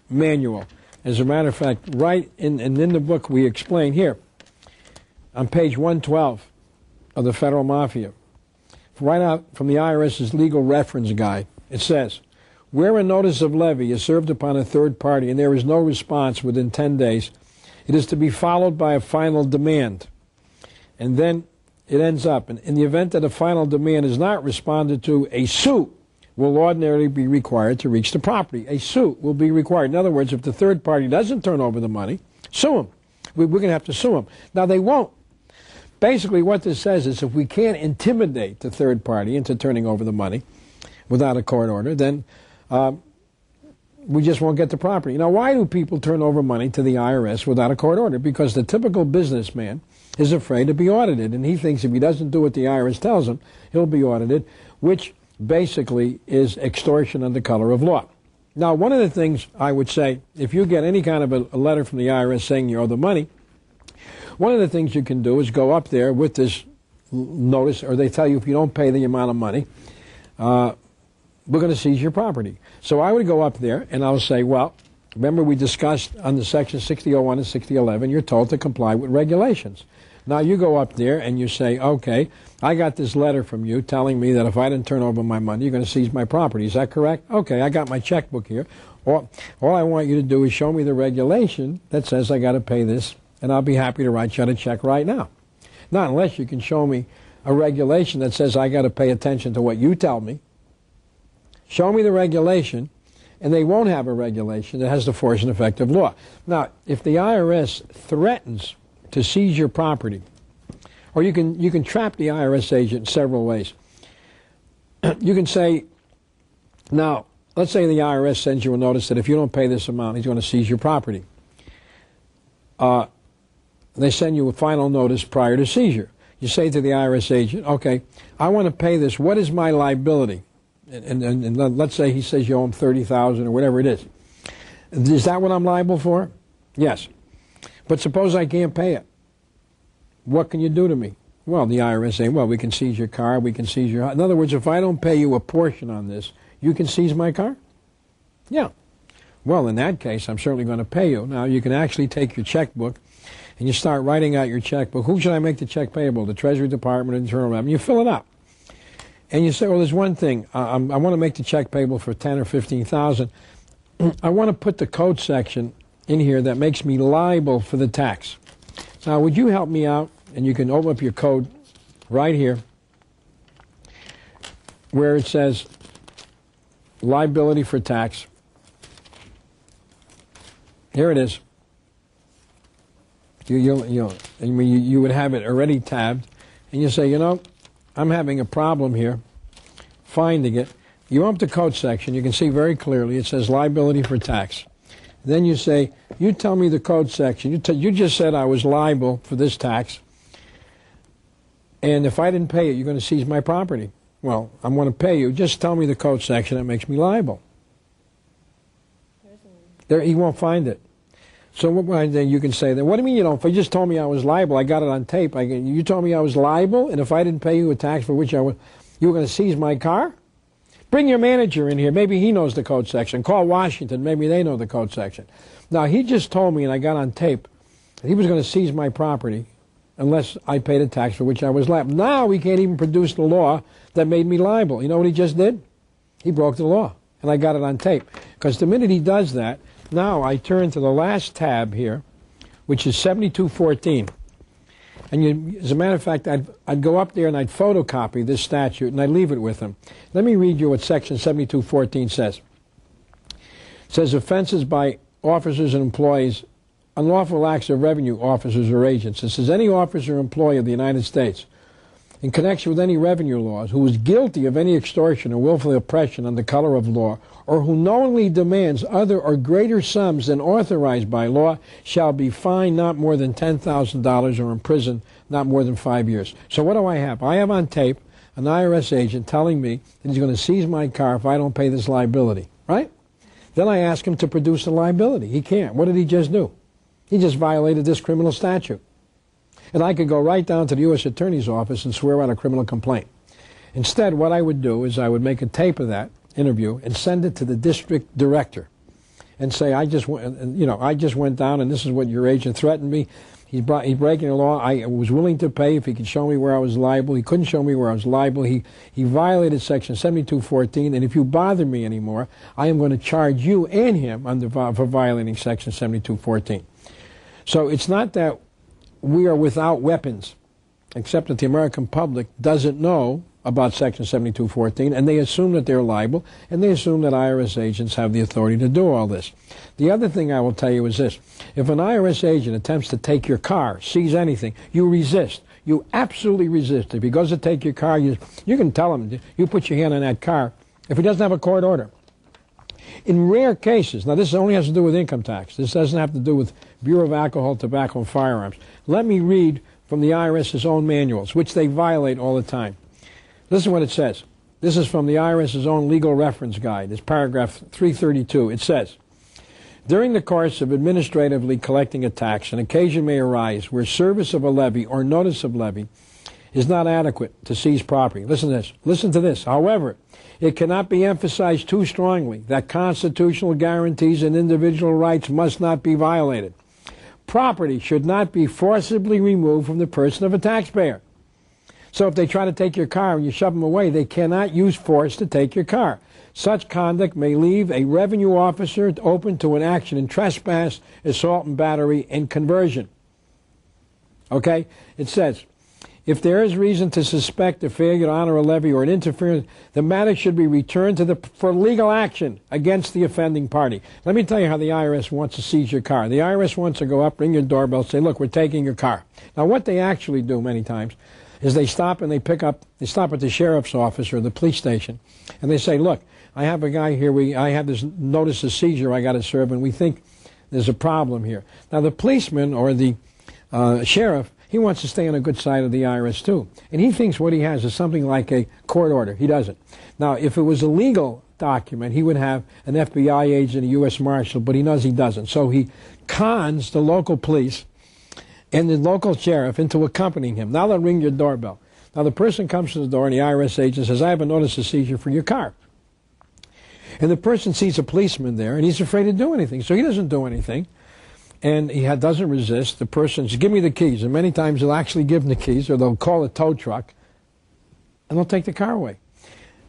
manual As a matter of fact, right in the book we explain here, on page 112 of the Federal Mafia, right out from the IRS's legal reference guide, it says, where a notice of levy is served upon a third party and there is no response within 10 days, it is to be followed by a final demand. And then it ends up, in the event that a final demand is not responded to, a suit will ordinarily be required to reach the property. A suit will be required. In other words, if the third party doesn't turn over the money, sue them. We're going to have to sue them. Now, they won't. Basically, what this says is if we can't intimidate the third party into turning over the money without a court order, then we just won't get the property. Now, why do people turn over money to the IRS without a court order? Because the typical businessman is afraid to be audited, and he thinks if he doesn't do what the IRS tells him, he'll be audited, which basically is extortion under color of law. Now, one of the things I would say, if you get any kind of a letter from the IRS saying you owe the money, one of the things you can do is go up there with this notice, or they tell you if you don't pay the amount of money, we're going to seize your property. So I would go up there and I'll say, well, remember we discussed on the section 6001 and 6011, you're told to comply with regulations. Now you go up there and you say, okay, I got this letter from you telling me that if I didn't turn over my money, you're going to seize my property. Is that correct? Okay, I got my checkbook here. All I want you to do is show me the regulation that says I got to pay this, and I'll be happy to write you out a check right now. Not unless you can show me a regulation that says I got to pay attention to what you tell me. Show me the regulation, and they won't have a regulation that has the force and effect of law. Now, if the IRS threatens to seize your property, or you can trap the IRS agent in several ways. You can say, now, let's say the IRS sends you a notice that if you don't pay this amount, he's going to seize your property. They send you a final notice prior to seizure. You say to the IRS agent, okay, I want to pay this. What is my liability? And let's say he says you owe him $30,000 or whatever it is. Is that what I'm liable for? Yes. But suppose I can't pay it. What can you do to me? Well, the IRS saying, well, we can seize your car, we can seize your house. In other words, if I don't pay you a portion on this, you can seize my car? Yeah. Well, in that case, I'm certainly going to pay you. Now, you can actually take your checkbook and you start writing out your checkbook. Who should I make the check payable? The Treasury Department, Internal Revenue. You fill it out. And you say, well, there's one thing. I want to make the check payable for $10,000 or $15,000. I want to put the code section in here that makes me liable for the tax. Now, would you help me out? And you can open up your code right here where it says liability for tax. Here it is. You would have it already tabbed, and you say, you know, I'm having a problem here finding it. You open up the code section. You can see very clearly it says liability for tax. Then you say, you tell me the code section. You just said I was liable for this tax, and if I didn't pay it, you're going to seize my property. Well, I'm going to pay you. Just tell me the code section that makes me liable. There, he won't find it. So then you can say, then what do you mean you don't? If you just told me I was liable, I got it on tape. You told me I was liable, and if I didn't pay you a tax for which you were going to seize my car? Bring your manager in here. Maybe he knows the code section. Call Washington. Maybe they know the code section. Now, he just told me, and I got on tape, that he was going to seize my property unless I paid a tax for which I was liable. Now he can't even produce the law that made me liable. You know what he just did? He broke the law, and I got it on tape. Because the minute he does that, now I turn to the last tab here, which is 7214. And as a matter of fact, I'd go up there and I'd photocopy this statute and I'd leave it with him. Let me read you what section 7214 says. It says offenses by officers and employees, unlawful acts of revenue officers or agents. It says any officer or employee of the United States in connection with any revenue laws who is guilty of any extortion or willful oppression under color of law or who knowingly demands other or greater sums than authorized by law shall be fined not more than $10,000 or imprisoned not more than 5 years. So what do I have? I have on tape an IRS agent telling me that he's going to seize my car if I don't pay this liability, right? Then I ask him to produce the liability. He can't. What did he just do? He just violated this criminal statute. And I could go right down to the U.S. Attorney's Office and swear out a criminal complaint. Instead, what I would do is I would make a tape of that interview and send it to the district director. and say, I just went down and this is what your agent threatened me. He's breaking the law. I was willing to pay if he could show me where I was liable. He couldn't show me where I was liable. He violated Section 7214, and if you bother me anymore, I am going to charge you and him for violating Section 7214. So it's not that we are without weapons, except that the American public doesn't know about Section 7214, and they assume that they're liable, and they assume that IRS agents have the authority to do all this. The other thing I will tell you is this. If an IRS agent attempts to take your car, seize anything, you resist. You absolutely resist. If he goes to take your car, you can tell him, you put your hand on that car, if he doesn't have a court order. In rare cases, now this only has to do with income tax. This doesn't have to do with Bureau of Alcohol, Tobacco, and Firearms. Let me read from the IRS's own manuals, which they violate all the time. Listen what it says. This is from the IRS's own legal reference guide. It's paragraph 332. It says, during the course of administratively collecting a tax, an occasion may arise where service of a levy or notice of levy is not adequate to seize property. Listen to this. Listen to this. However, it cannot be emphasized too strongly that constitutional guarantees and individual rights must not be violated. Property should not be forcibly removed from the person of a taxpayer. So if they try to take your car and you shove them away, they cannot use force to take your car. Such conduct may leave a revenue officer open to an action in trespass, assault and battery, and conversion. Okay? It says, if there is reason to suspect a failure to honor a levy or an interference, the matter should be returned for legal action against the offending party. Let me tell you how the IRS wants to seize your car. The IRS wants to go up, ring your doorbell, say, look, we're taking your car. Now, what they actually do many times is they stop and they stop at the sheriff's office or the police station, and they say, look, I have a guy here, I have this notice of seizure I got to serve, and we think there's a problem here. Now, the policeman or the sheriff, he wants to stay on a good side of the IRS too, and he thinks what he has is something like a court order. He doesn't. Now, if it was a legal document, he would have an FBI agent, a U.S. Marshal, but he knows he doesn't. So he cons the local police and the local sheriff into accompanying him. Now they'll ring your doorbell. Now the person comes to the door and the IRS agent says, I have a notice of seizure for your car. And the person sees a policeman there and he's afraid to do anything. So he doesn't do anything. And he doesn't resist. The person says, give me the keys. And many times they'll actually give him the keys, or they'll call a tow truck and they'll take the car away.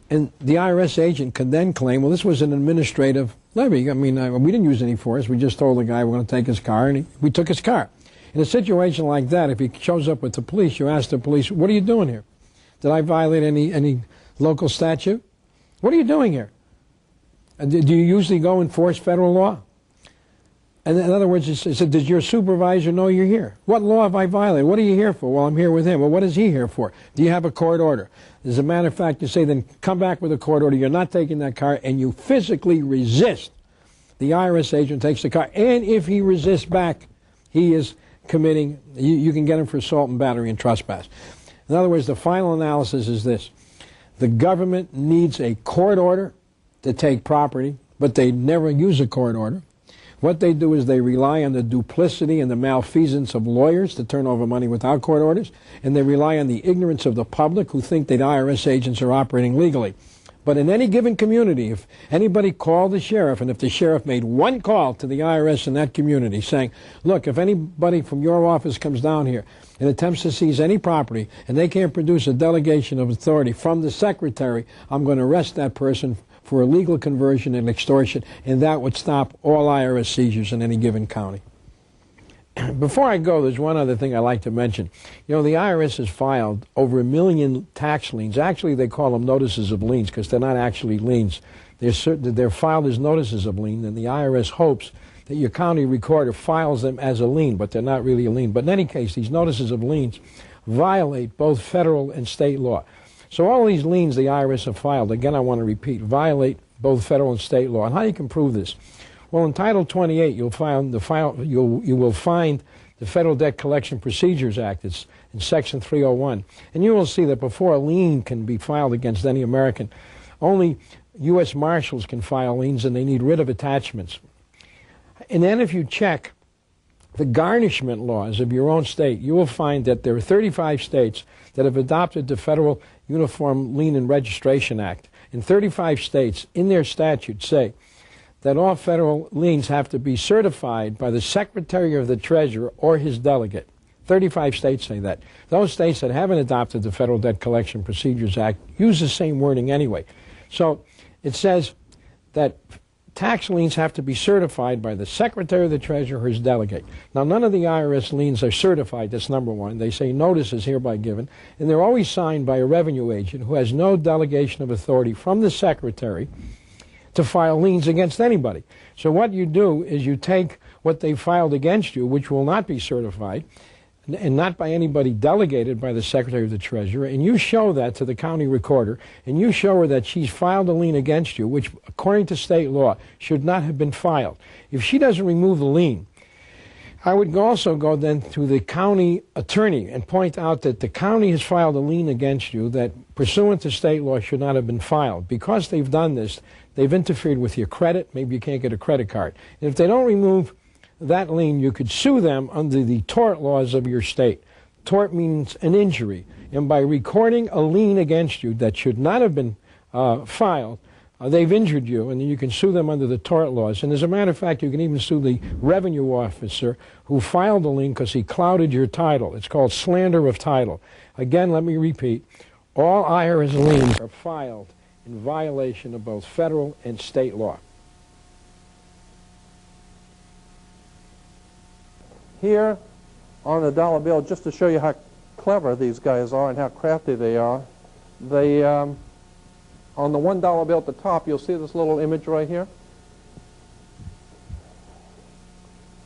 And the IRS agent can then claim, well, this was an administrative levy. I mean, we didn't use any force. We just told the guy we're going to take his car, and we took his car. In a situation like that, if he shows up with the police, you ask the police, what are you doing here? Did I violate any local statute? What are you doing here? Do you usually go enforce federal law? And in other words, it said, does your supervisor know you're here? What law have I violated? What are you here for? Well, I'm here with him. Well, what is he here for? Do you have a court order? As a matter of fact, you say, then come back with a court order. You're not taking that car, and you physically resist. The IRS agent takes the car, and if he resists back, he is committing, you can get him for assault and battery and trespass. In other words, the final analysis is this. The government needs a court order to take property, but they never use a court order. What they do is they rely on the duplicity and the malfeasance of lawyers to turn over money without court orders, and they rely on the ignorance of the public who think that IRS agents are operating legally. But in any given community, if anybody called the sheriff, and if the sheriff made one call to the IRS in that community saying, look, if anybody from your office comes down here and attempts to seize any property and they can't produce a delegation of authority from the secretary, I'm going to arrest that person for illegal conversion and extortion, and that would stop all IRS seizures in any given county. Before I go, there's one other thing I'd like to mention. You know, the IRS has filed over 1 million tax liens. Actually, they call them notices of liens because they're not actually liens. They're filed as notices of lien, and the IRS hopes that your county recorder files them as a lien, but they're not really a lien. But in any case, these notices of liens violate both federal and state law. So all these liens the IRS have filed, again I want to repeat, violate both federal and state law. And how you can prove this? Well, in Title 28, you will find the Federal Debt Collection Procedures Act. It's in Section 301. And you will see that before a lien can be filed against any American, only U.S. Marshals can file liens, and they need writ of attachments. And then if you check the garnishment laws of your own state, you will find that there are 35 states that have adopted the Federal Uniform Lien and Registration Act. In 35 states, in their statutes, say that all federal liens have to be certified by the Secretary of the Treasurer or his delegate. 35 states say that. Those states that haven't adopted the Federal Debt Collection Procedures Act use the same wording anyway. So it says that tax liens have to be certified by the Secretary of the Treasurer or his delegate. Now, none of the IRS liens are certified. That's number one. They say notice is hereby given, and they're always signed by a revenue agent who has no delegation of authority from the Secretary to file liens against anybody. So what you do is you take what they filed against you, which will not be certified, and not by anybody delegated by the Secretary of the Treasury, and you show that to the county recorder, and you show her that she's filed a lien against you, which, according to state law, should not have been filed. If she doesn't remove the lien, I would also go then to the county attorney and point out that the county has filed a lien against you that, pursuant to state law, should not have been filed. Because they've done this, they've interfered with your credit. Maybe you can't get a credit card. And if they don't remove that lien, you could sue them under the tort laws of your state. Tort means an injury. And by recording a lien against you that should not have been filed, they've injured you, and you can sue them under the tort laws. And as a matter of fact, you can even sue the revenue officer who filed the lien because he clouded your title. It's called slander of title. Again, let me repeat, all IRS liens are filed in violation of both federal and state law. Here on the dollar bill, just to show you how clever these guys are and how crafty they are, they, on the $1 bill at the top, you'll see this little image right here.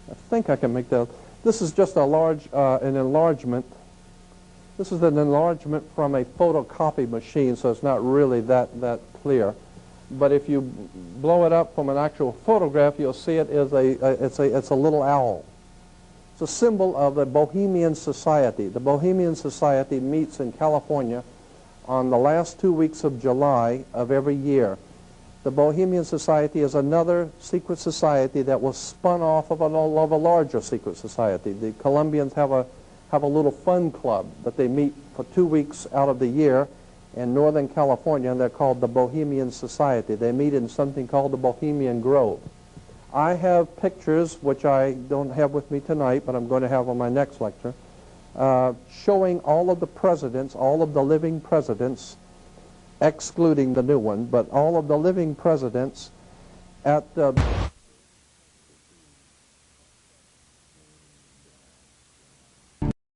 I think I can make that. This is just a large, an enlargement. This is an enlargement from a photocopy machine, so it's not really that clear. But if you blow it up from an actual photograph, you'll see it is it's a little owl. It's a symbol of the Bohemian Society. The Bohemian Society meets in California on the last 2 weeks of July of every year. The Bohemian Society is another secret society that was spun off of a larger secret society. The Colombians have a little fun club that they meet for 2 weeks out of the year in Northern California, and they're called the Bohemian Society. They meet in something called the Bohemian Grove. I have pictures, which I don't have with me tonight, but I'm going to have on my next lecture, showing all of the presidents, all of the living presidents, excluding the new one, but all of the living presidents at the